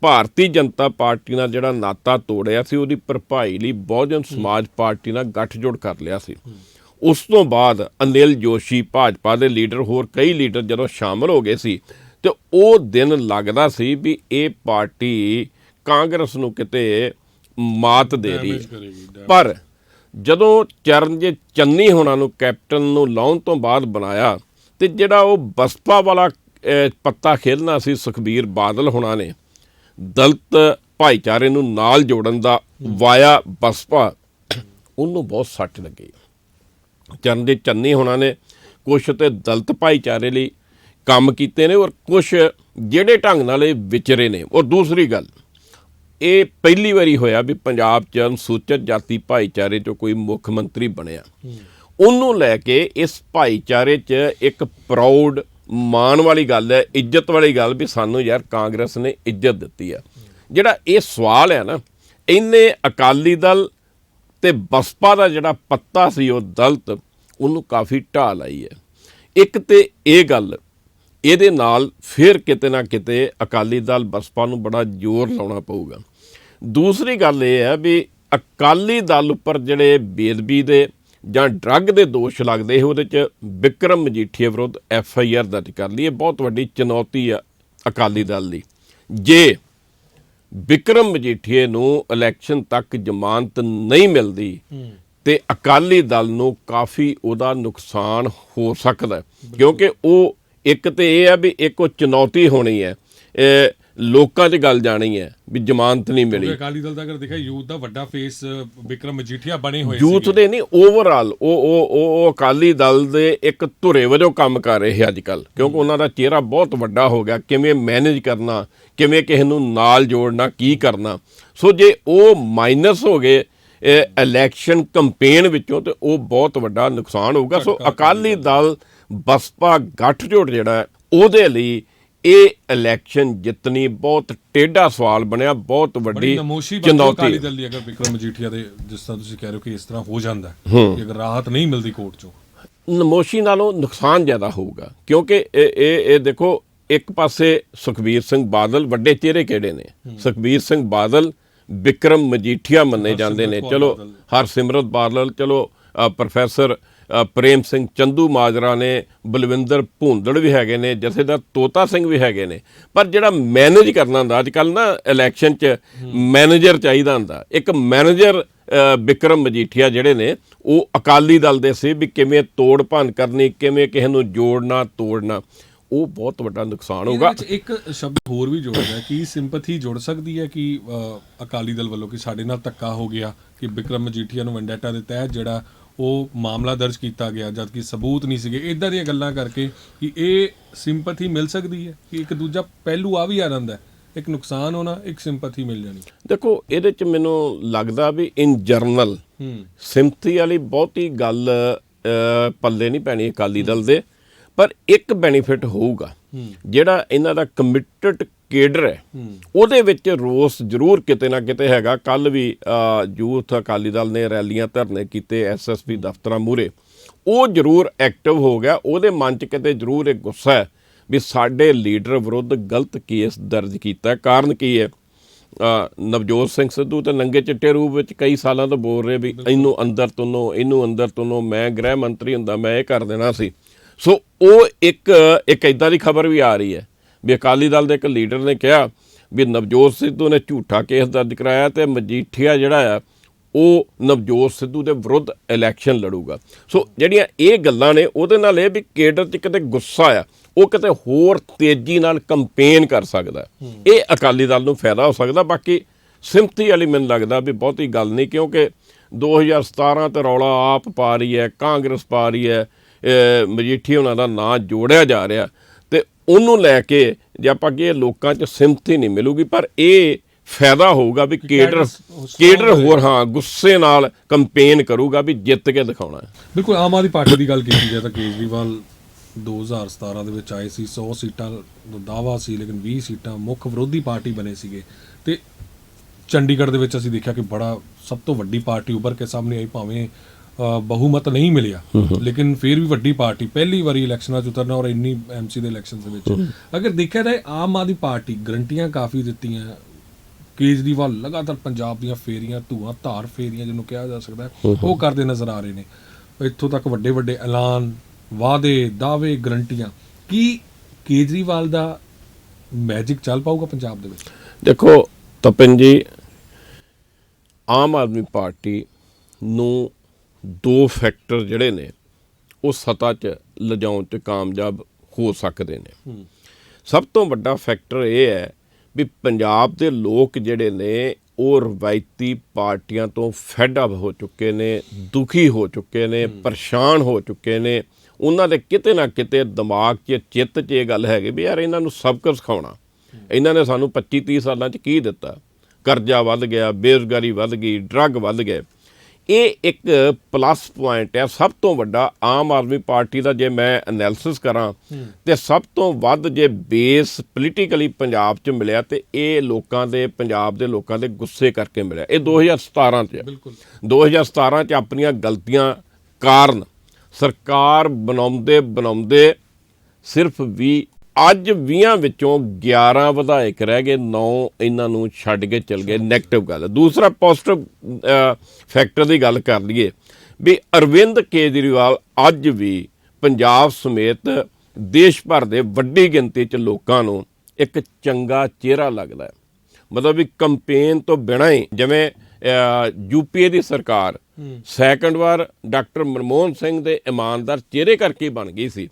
ਭਾਰਤੀ ਜਨਤਾ ਪਾਰਟੀ ਨਾਲ ਜਿਹੜਾ ਨਾਤਾ ਤੋੜਿਆ ਸੀ, ਉਹਦੀ ਭਰਪਾਈ ਲਈ ਬਹੁਜਨ ਸਮਾਜ ਪਾਰਟੀ ਨਾਲ ਗੱਠਜੋੜ ਕਰ ਲਿਆ ਸੀ। ਉਸ ਤੋਂ ਬਾਅਦ ਅਨਿਲ ਜੋਸ਼ੀ, ਭਾਜਪਾ ਦੇ ਲੀਡਰ, ਹੋਰ ਕਈ ਲੀਡਰ ਜਦੋਂ ਸ਼ਾਮਲ ਹੋ ਗਏ ਸੀ ਤੇ ਉਹ ਦਿਨ ਲੱਗਦਾ ਸੀ ਵੀ ਇਹ ਪਾਰਟੀ ਕਾਂਗਰਸ ਨੂੰ ਕਿਤੇ ਮਾਤ ਦੇ ਰਹੀ। ਪਰ ਜਦੋਂ ਚਰਨਜੀਤ ਚੰਨੀ ਹੋਣਾ ਨੂੰ ਕੈਪਟਨ ਨੂੰ ਲਾਉਣ ਤੋਂ ਬਾਅਦ ਬਣਾਇਆ ਤੇ ਜਿਹੜਾ ਉਹ ਬਸਪਾ ਵਾਲਾ ਪੱਤਾ ਖੇਲਣਾ ਸੀ ਸੁਖਬੀਰ ਬਾਦਲ ਹੋਣਾ ਨੇ, ਦਲਿਤ ਭਾਈਚਾਰੇ ਨੂੰ ਨਾਲ ਜੋੜਨ ਦਾ ਵਾਇਆ ਬਸਪਾ, ਉਹਨੂੰ ਬਹੁਤ ਸੱਟ ਲੱਗੀ। ਚਰਨਜੀਤ ਚੰਨੀ ਹੋਣਾ ਨੇ ਕੁਛ ਤੇ ਦਲਿਤ ਭਾਈਚਾਰੇ ਲਈ ਕੰਮ ਕੀਤੇ ਨੇ ਔਰ ਕੁਛ ਜਿਹੜੇ ਢੰਗ ਨਾਲ ਇਹ ਵਿਚਰੇ ਨੇ। ਔਰ ਦੂਸਰੀ ਗੱਲ, ਇਹ ਪਹਿਲੀ ਵਾਰੀ ਹੋਇਆ ਵੀ ਪੰਜਾਬ 'ਚ ਅਨੁਸੂਚਿਤ ਜਾਤੀ ਭਾਈਚਾਰੇ 'ਚੋਂ ਕੋਈ ਮੁੱਖ ਮੰਤਰੀ ਬਣਿਆ। ਉਹਨੂੰ ਲੈ ਕੇ ਇਸ ਭਾਈਚਾਰੇ 'ਚ ਇੱਕ ਪ੍ਰਾਊਡ, ਮਾਣ ਵਾਲੀ ਗੱਲ ਹੈ, ਇੱਜ਼ਤ ਵਾਲੀ ਗੱਲ ਵੀ ਸਾਨੂੰ ਯਾਰ ਕਾਂਗਰਸ ਨੇ ਇੱਜ਼ਤ ਦਿੱਤੀ ਆ। ਜਿਹੜਾ ਇਹ ਸਵਾਲ ਹੈ ਨਾ, ਇਹਨੇ ਅਕਾਲੀ ਦਲ ਤੇ ਬਸਪਾ ਦਾ ਜਿਹੜਾ ਪੱਤਾ ਸੀ ਉਹ ਦਲਿਤ, ਉਹਨੂੰ ਕਾਫੀ ਢਾਹ ਲਾਈ ਹੈ। ਇੱਕ ਤੇ ਇਹ ਗੱਲ, ਇਹਦੇ ਨਾਲ ਫਿਰ ਕਿਤੇ ਨਾ ਕਿਤੇ ਅਕਾਲੀ ਦਲ ਬਸਪਾ ਨੂੰ ਬੜਾ ਜ਼ੋਰ ਲਾਉਣਾ ਪਊਗਾ। ਦੂਸਰੀ ਗੱਲ ਇਹ ਹੈ ਵੀ ਅਕਾਲੀ ਦਲ ਉੱਪਰ ਜਿਹੜੇ ਬੇਅਦਬੀ ਦੇ ਜਾਂ ਡਰੱਗ ਦੇ ਦੋਸ਼ ਲੱਗਦੇ, ਉਹਦੇ 'ਚ ਬਿਕਰਮ ਮਜੀਠੀਆ ਵਿਰੁੱਧ FIR ਦਰਜ ਕਰ ਲਈ। ਇਹ ਬਹੁਤ ਵੱਡੀ ਚੁਣੌਤੀ ਆ ਅਕਾਲੀ ਦਲ ਲਈ। ਜੇ ਬਿਕਰਮ ਮਜੀਠੀਏ ਨੂੰ ਇਲੈਕਸ਼ਨ ਤੱਕ ਜ਼ਮਾਨਤ ਨਹੀਂ ਮਿਲਦੀ ਤੇ ਅਕਾਲੀ ਦਲ ਨੂੰ ਕਾਫੀ ਉਹਦਾ ਨੁਕਸਾਨ ਹੋ ਸਕਦਾ, ਕਿਉਂਕਿ ਉਹ ਇੱਕ ਤੇ ਇਹ ਹੈ ਵੀ ਇੱਕ ਉਹ ਚੁਣੌਤੀ ਹੋਣੀ ਹੈ, ਲੋਕਾਂ 'ਚ ਗੱਲ ਜਾਣੀ ਹੈ ਵੀ ਜ਼ਮਾਨਤ ਨਹੀਂ ਮਿਲੀ। ਅਕਾਲੀ ਦਲ ਦਾ ਅਗਰ ਦੇਖਿਆ, ਯੂਥ ਦਾ ਵੱਡਾ ਫੇਸ ਬਿਕਰਮ ਮਜੀਠੀਆ ਬਣੇ ਹੋਏ, ਯੂਥ ਦੇ ਨਹੀਂ, ਓਵਰਆਲ ਉਹ ਅਕਾਲੀ ਦਲ ਦੇ ਇੱਕ ਧੁਰੇ ਵਜੋਂ ਕੰਮ ਕਰ ਰਹੇ ਅੱਜ ਕੱਲ੍ਹ, ਕਿਉਂਕਿ ਉਹਨਾਂ ਦਾ ਚਿਹਰਾ ਬਹੁਤ ਵੱਡਾ ਹੋ ਗਿਆ। ਕਿਵੇਂ ਮੈਨੇਜ ਕਰਨਾ, ਕਿਵੇਂ ਕਿਸੇ ਨੂੰ ਨਾਲ ਜੋੜਨਾ, ਕੀ ਕਰਨਾ। ਸੋ ਜੇ ਉਹ ਮਾਈਨਸ ਹੋ ਗਏ ਇਲੈਕਸ਼ਨ ਕੰਪੇਨ ਵਿੱਚੋਂ ਤੇ ਉਹ ਬਹੁਤ ਵੱਡਾ ਨੁਕਸਾਨ ਹੋਊਗਾ। ਸੋ ਅਕਾਲੀ ਦਲ ਬਸਪਾ ਗੱਠਜੋੜ ਜਿਹੜਾ ਉਹਦੇ ਲਈ ਇਹ ਇਲੈਕਸ਼ਨ ਜਿੱਤਣੀ ਬਹੁਤ ਟੇਢਾ ਸਵਾਲ ਬਣਿਆ, ਬਹੁਤ ਵੱਡੀ ਚੁਣੌਤੀ ਅਕਾਲੀ ਦਲ ਲਈ। ਅਗਰ ਬਿਕਰਮ ਮਜੀਠੀਆ ਦੇ ਜਿਸ ਤਰ੍ਹਾਂ ਤੁਸੀਂ ਕਹਿ ਰਹੇ ਹੋ ਕਿ ਇਸ ਤਰ੍ਹਾਂ ਹੋ ਜਾਂਦਾ ਕਿ ਅਗਰ ਰਾਹਤ ਨਹੀਂ ਮਿਲਦੀ ਕੋਰਟ 'ਚੋਂ, ਨਮੋਸ਼ੀ ਨਾਲੋਂ ਨੁਕਸਾਨ ਜ਼ਿਆਦਾ ਹੋਊਗਾ। ਕਿਉਂਕਿ ਇਹ ਦੇਖੋ, ਇੱਕ ਪਾਸੇ ਸੁਖਬੀਰ ਸਿੰਘ ਬਾਦਲ, ਵੱਡੇ ਚਿਹਰੇ ਕਿਹੜੇ ਨੇ, ਸੁਖਬੀਰ ਸਿੰਘ ਬਾਦਲ, ਬਿਕਰਮ ਮਜੀਠੀਆ ਮੰਨੇ ਜਾਂਦੇ ਨੇ, ਚਲੋ ਹਰਸਿਮਰਤ ਬਾਦਲ, ਚਲੋ ਪ੍ਰੋਫੈਸਰ ਪ੍ਰੇਮ ਸਿੰਘ ਚੰਦੂ ਮਾਜਰਾ ਨੇ, ਬਲਵਿੰਦਰ ਭੂੰਦੜ ਵੀ ਹੈਗੇ ਨੇ, ਜਥੇਦਾਰ ਤੋਤਾ ਸਿੰਘ ਵੀ ਹੈਗੇ ਨੇ। ਪਰ ਜਿਹੜਾ ਮੈਨੇਜ ਕਰਨਾ ਹੁੰਦਾ, ਅੱਜ ਕੱਲ੍ਹ ਨਾ ਇਲੈਕਸ਼ਨ 'ਚ ਮੈਨੇਜਰ ਚਾਹੀਦਾ ਹੁੰਦਾ। ਇੱਕ ਮੈਨੇਜਰ ਬਿਕਰਮ ਮਜੀਠੀਆ ਜਿਹੜੇ ਨੇ ਉਹ ਅਕਾਲੀ ਦਲ ਦੇ ਸੀ ਵੀ ਕਿਵੇਂ ਤੋੜ ਭੰਨ ਕਰਨੀ, ਕਿਵੇਂ ਕਿਸੇ ਨੂੰ ਜੋੜਨਾ ਤੋੜਨਾ, ਉਹ ਬਹੁਤ ਵੱਡਾ ਨੁਕਸਾਨ ਹੋਊਗਾ। ਇੱਕ ਸ਼ਬਦ ਹੋਰ ਵੀ ਜੋੜਦਾ ਕਿ ਸਿੰਪਥੀ ਜੁੜ ਸਕਦੀ ਹੈ ਕਿ ਅਕਾਲੀ ਦਲ ਵੱਲੋਂ ਕਿ ਸਾਡੇ ਨਾਲ ਧੱਕਾ ਹੋ ਗਿਆ, ਕਿ ਬਿਕਰਮ ਮਜੀਠੀਆ ਨੂੰ ਵੈਂਡੇਟਾ ਦੇ ਤਹਿਤ ਜਿਹੜਾ ਉਹ ਮਾਮਲਾ ਦਰਜ ਕੀਤਾ ਗਿਆ ਜਦ ਕਿ ਸਬੂਤ ਨਹੀਂ ਸੀਗੇ। ਇੱਦਾਂ ਦੀਆਂ ਗੱਲਾਂ ਕਰਕੇ ਕਿ ਇਹ ਸਿੰਪਥੀ ਮਿਲ ਸਕਦੀ ਹੈ ਕਿ ਇੱਕ ਦੂਜਾ ਪਹਿਲੂ ਆ ਵੀ ਆ ਜਾਂਦਾ, ਇੱਕ ਨੁਕਸਾਨ ਹੋਣਾ, ਇੱਕ ਸਿੰਪਥੀ ਮਿਲ ਜਾਣੀ। ਦੇਖੋ, ਇਹਦੇ 'ਚ ਮੈਨੂੰ ਲੱਗਦਾ ਵੀ ਇਨ ਜਰਨਲ ਸਿੰਪਥੀ ਵਾਲੀ ਬਹੁਤੀ ਗੱਲ ਪੱਲੇ ਨਹੀਂ ਪੈਣੀ ਅਕਾਲੀ ਦਲ ਦੇ। ਪਰ ਇੱਕ ਬੈਨੀਫਿਟ ਹੋਊਗਾ, ਜਿਹੜਾ ਇਹਨਾਂ ਦਾ ਕਮਿਟਡ ਕੇਡਰ ਹੈ ਉਹਦੇ ਵਿੱਚ ਰੋਸ ਜ਼ਰੂਰ ਕਿਤੇ ਨਾ ਕਿਤੇ ਹੈਗਾ। ਕੱਲ੍ਹ ਵੀ ਯੂਥ ਅਕਾਲੀ ਦਲ ਨੇ ਰੈਲੀਆਂ ਧਰਨੇ ਕੀਤੇ SSP ਦਫ਼ਤਰਾਂ ਮੂਹਰੇ, ਉਹ ਜ਼ਰੂਰ ਐਕਟਿਵ ਹੋ ਗਿਆ। ਉਹਦੇ ਮਨ 'ਚ ਕਿਤੇ ਜ਼ਰੂਰ ਇੱਕ ਗੁੱਸਾ ਹੈ ਵੀ ਸਾਡੇ ਲੀਡਰ ਵਿਰੁੱਧ ਗਲਤ ਕੇਸ ਦਰਜ ਕੀਤਾ। ਕਾਰਨ ਕੀ ਹੈ? ਨਵਜੋਤ ਸਿੰਘ ਸਿੱਧੂ ਤੇ ਨੰਗੇ ਚਿੱਟੇ ਰੂਪ ਵਿੱਚ ਕਈ ਸਾਲਾਂ ਤੋਂ ਬੋਲ ਰਹੇ ਵੀ ਇਹਨੂੰ ਅੰਦਰ ਤੁੰਨੋ, ਇਹਨੂੰ ਅੰਦਰ ਤੁੰਨੋ, ਮੈਂ ਗ੍ਰਹਿ ਮੰਤਰੀ ਹੁੰਦਾ ਮੈਂ ਇਹ ਕਰ ਦੇਣਾ ਸੀ। ਸੋ ਉਹ ਇੱਕ ਇੱਦਾਂ ਦੀ ਖਬਰ ਵੀ ਆ ਰਹੀ ਹੈ ਵੀ ਅਕਾਲੀ ਦਲ ਦੇ ਇੱਕ ਲੀਡਰ ਨੇ ਕਿਹਾ ਵੀ ਨਵਜੋਤ ਸਿੱਧੂ ਨੇ ਝੂਠਾ ਕੇਸ ਦਰਜ ਕਰਾਇਆ ਤੇ ਮਜੀਠੀਆ ਜਿਹੜਾ ਆ ਉਹ ਨਵਜੋਤ ਸਿੱਧੂ ਦੇ ਵਿਰੁੱਧ ਇਲੈਕਸ਼ਨ ਲੜੂਗਾ। ਸੋ ਜਿਹੜੀਆਂ ਇਹ ਗੱਲਾਂ ਨੇ ਉਹਦੇ ਨਾਲ ਇਹ ਵੀ ਕੇਡਰ 'ਚ ਕਿਤੇ ਗੁੱਸਾ ਆ, ਉਹ ਕਿਤੇ ਹੋਰ ਤੇਜ਼ੀ ਨਾਲ ਕੰਪੇਨ ਕਰ ਸਕਦਾ। ਇਹ ਅਕਾਲੀ ਦਲ ਨੂੰ ਫਾਇਦਾ ਹੋ ਸਕਦਾ। ਬਾਕੀ ਸਿੰਪਥੀ ਵਾਲੀ ਮੈਨੂੰ ਲੱਗਦਾ ਵੀ ਬਹੁਤੀ ਗੱਲ ਨਹੀਂ, ਕਿਉਂਕਿ 2017 ਤੇ ਰੌਲਾ ਆਪ ਪਾ ਰਹੀ ਹੈ, ਕਾਂਗਰਸ ਪਾ ਰਹੀ ਹੈ, ਮਜੀਠੀਆ ਉਹਨਾਂ ਦਾ ਨਾਂ ਜੋੜਿਆ ਜਾ ਰਿਹਾ ਤੇ ਉਹਨੂੰ ਲੈ ਕੇ ਜੇ ਆਪਾਂ ਕਿ ਲੋਕਾਂ 'ਚ ਸਿਮਤੀ ਨਹੀਂ ਮਿਲੂਗੀ, ਪਰ ਇਹ ਫਾਇਦਾ ਹੋਊਗਾ ਵੀ ਕੇਡਰ ਹੋਰ ਗੁੱਸੇ ਨਾਲ ਕੰਪੇਨ ਕਰੂਗਾ ਵੀ ਜਿੱਤ ਕੇ ਦਿਖਾਉਣਾ ਹੈ। ਬਿਲਕੁਲ। ਆਮ ਆਦਮੀ ਪਾਰਟੀ ਦੀ ਗੱਲ ਕੀਤੀ ਜਾਏ ਤਾਂ ਕੇਜਰੀਵਾਲ 2017 ਦੇ ਵਿੱਚ ਆਏ ਸੀ, 100 ਸੀਟਾਂ ਦਾ ਦਾਅਵਾ ਸੀ, ਲੇਕਿਨ 20 ਸੀਟਾਂ ਮੁੱਖ ਵਿਰੋਧੀ ਪਾਰਟੀ ਬਣੇ ਸੀਗੇ। ਤੇ ਚੰਡੀਗੜ੍ਹ ਦੇ ਵਿੱਚ ਅਸੀਂ ਦੇਖਿਆ ਕਿ ਬੜਾ ਸਭ ਤੋਂ ਵੱਡੀ ਪਾਰਟੀ ਉੱਭਰ ਕੇ ਸਾਹਮਣੇ ਆਈ, ਭਾਵੇਂ ਬਹੁਮਤ ਨਹੀਂ ਮਿਲਿਆ, ਲੇਕਿਨ ਫਿਰ ਵੀ ਵੱਡੀ ਪਾਰਟੀ ਪਹਿਲੀ ਵਾਰੀ ਇਲੈਕਸ਼ਨਾਂ 'ਚ ਉਤਰਨਾ, ਔਰ ਇੰਨੀ ਐਮਸੀ ਦੇ ਇਲੈਕਸ਼ਨ ਦੇ ਵਿੱਚ ਅਗਰ ਦੇਖਿਆ ਜਾਏ ਆਮ ਆਦਮੀ ਪਾਰਟੀ ਗਰੰਟੀਆਂ ਕਾਫੀ ਦਿੱਤੀਆਂ, ਕੇਜਰੀਵਾਲ ਲਗਾਤਾਰ ਪੰਜਾਬ ਦੀਆਂ ਫੇਰੀਆਂ, ਧੂਆਂ ਧਾਰ ਫੇਰੀਆਂ ਜਿਹਨੂੰ ਕਿਹਾ ਜਾ ਸਕਦਾ ਉਹ ਕਰਦੇ ਨਜ਼ਰ ਆ ਰਹੇ ਨੇ। ਇੱਥੋਂ ਤੱਕ ਵੱਡੇ ਵੱਡੇ ਐਲਾਨ, ਵਾਅਦੇ, ਦਾਅਵੇ, ਗਰੰਟੀਆਂ। ਕੀ ਕੇਜਰੀਵਾਲ ਦਾ ਮੈਜਿਕ ਚੱਲ ਪਾਊਗਾ ਪੰਜਾਬ ਦੇ ਵਿੱਚ? ਦੇਖੋ ਤਪਨ ਜੀ, ਆਮ ਆਦਮੀ ਪਾਰਟੀ ਨੂੰ ਦੋ ਫੈਕਟਰ ਜਿਹੜੇ ਨੇ ਉਹ ਸੱਤਾ 'ਚ ਲਿਜਾਉਣ 'ਚ ਕਾਮਯਾਬ ਹੋ ਸਕਦੇ ਨੇ। ਸਭ ਤੋਂ ਵੱਡਾ ਫੈਕਟਰ ਇਹ ਹੈ ਵੀ ਪੰਜਾਬ ਦੇ ਲੋਕ ਜਿਹੜੇ ਨੇ ਉਹ ਰਵਾਇਤੀ ਪਾਰਟੀਆਂ ਤੋਂ ਫੈਡ ਅਪ ਹੋ ਚੁੱਕੇ ਨੇ, ਦੁਖੀ ਹੋ ਚੁੱਕੇ ਨੇ, ਪਰੇਸ਼ਾਨ ਹੋ ਚੁੱਕੇ ਨੇ। ਉਹਨਾਂ ਦੇ ਕਿਤੇ ਨਾ ਕਿਤੇ ਦਿਮਾਗ 'ਚ, ਚਿੱਤ 'ਚ ਇਹ ਗੱਲ ਹੈਗੀ ਵੀ ਯਾਰ ਇਹਨਾਂ ਨੂੰ ਸਬਕ ਸਿਖਾਉਣਾ। ਇਹਨਾਂ ਨੇ ਸਾਨੂੰ 25-30 ਸਾਲਾਂ 'ਚ ਕੀ ਦਿੱਤਾ? ਕਰਜ਼ਾ ਵੱਧ ਗਿਆ, ਬੇਰੁਜ਼ਗਾਰੀ ਵੱਧ ਗਈ, ਡਰੱਗ ਵੱਧ ਗਏ। ਇਹ ਇੱਕ ਪਲੱਸ ਪੁਆਇੰਟ ਹੈ ਸਭ ਤੋਂ ਵੱਡਾ ਆਮ ਆਦਮੀ ਪਾਰਟੀ ਦਾ। ਜੇ ਮੈਂ ਐਨਾਲਿਸਿਸ ਕਰਾਂ ਤੇ ਸਭ ਤੋਂ ਵੱਧ ਜੇ ਬੇਸ ਪੋਲੀਟੀਕਲੀ ਪੰਜਾਬ 'ਚ ਮਿਲਿਆ ਤੇ ਇਹ ਲੋਕਾਂ ਦੇ, ਪੰਜਾਬ ਦੇ ਲੋਕਾਂ ਦੇ ਗੁੱਸੇ ਕਰਕੇ ਮਿਲਿਆ। ਇਹ 2017 'ਚ, 2017 'ਚ ਆਪਣੀਆਂ ਗਲਤੀਆਂ ਕਾਰਨ ਸਰਕਾਰ ਬਣਾਉਂਦੇ ਸਿਰਫ 20, ਅੱਜ 20 ਵਿੱਚੋਂ 11 ਵਿਧਾਇਕ ਰਹਿ ਗਏ, 9 ਇਹਨਾਂ ਨੂੰ ਛੱਡ ਕੇ ਚਲ ਗਏ। ਨੈਗੇਟਿਵ ਗੱਲ। ਦੂਸਰਾ ਪੋਜ਼ਿਟਿਵ ਫੈਕਟਰ ਦੀ ਗੱਲ ਕਰ ਲਈਏ ਵੀ ਅਰਵਿੰਦ ਕੇਜਰੀਵਾਲ ਅੱਜ ਵੀ ਪੰਜਾਬ ਸਮੇਤ ਦੇਸ਼ ਭਰ ਦੇ ਵੱਡੀ ਗਿਣਤੀ 'ਚ ਲੋਕਾਂ ਨੂੰ ਇੱਕ ਚੰਗਾ ਚਿਹਰਾ ਲੱਗਦਾ ਹੈ। ਮਤਲਬ ਵੀ ਕੰਪੇਨ ਤੋਂ ਬਿਨਾਂ ਹੀ, ਜਿਵੇਂ ਯੂਪੀਏ ਦੀ ਸਰਕਾਰ ਸੈਕੰਡ ਵਾਰ ਡਾਕਟਰ ਮਨਮੋਹਨ ਸਿੰਘ ਦੇ ਇਮਾਨਦਾਰ ਚਿਹਰੇ ਕਰਕੇ ਬਣ ਗਈ ਸੀ।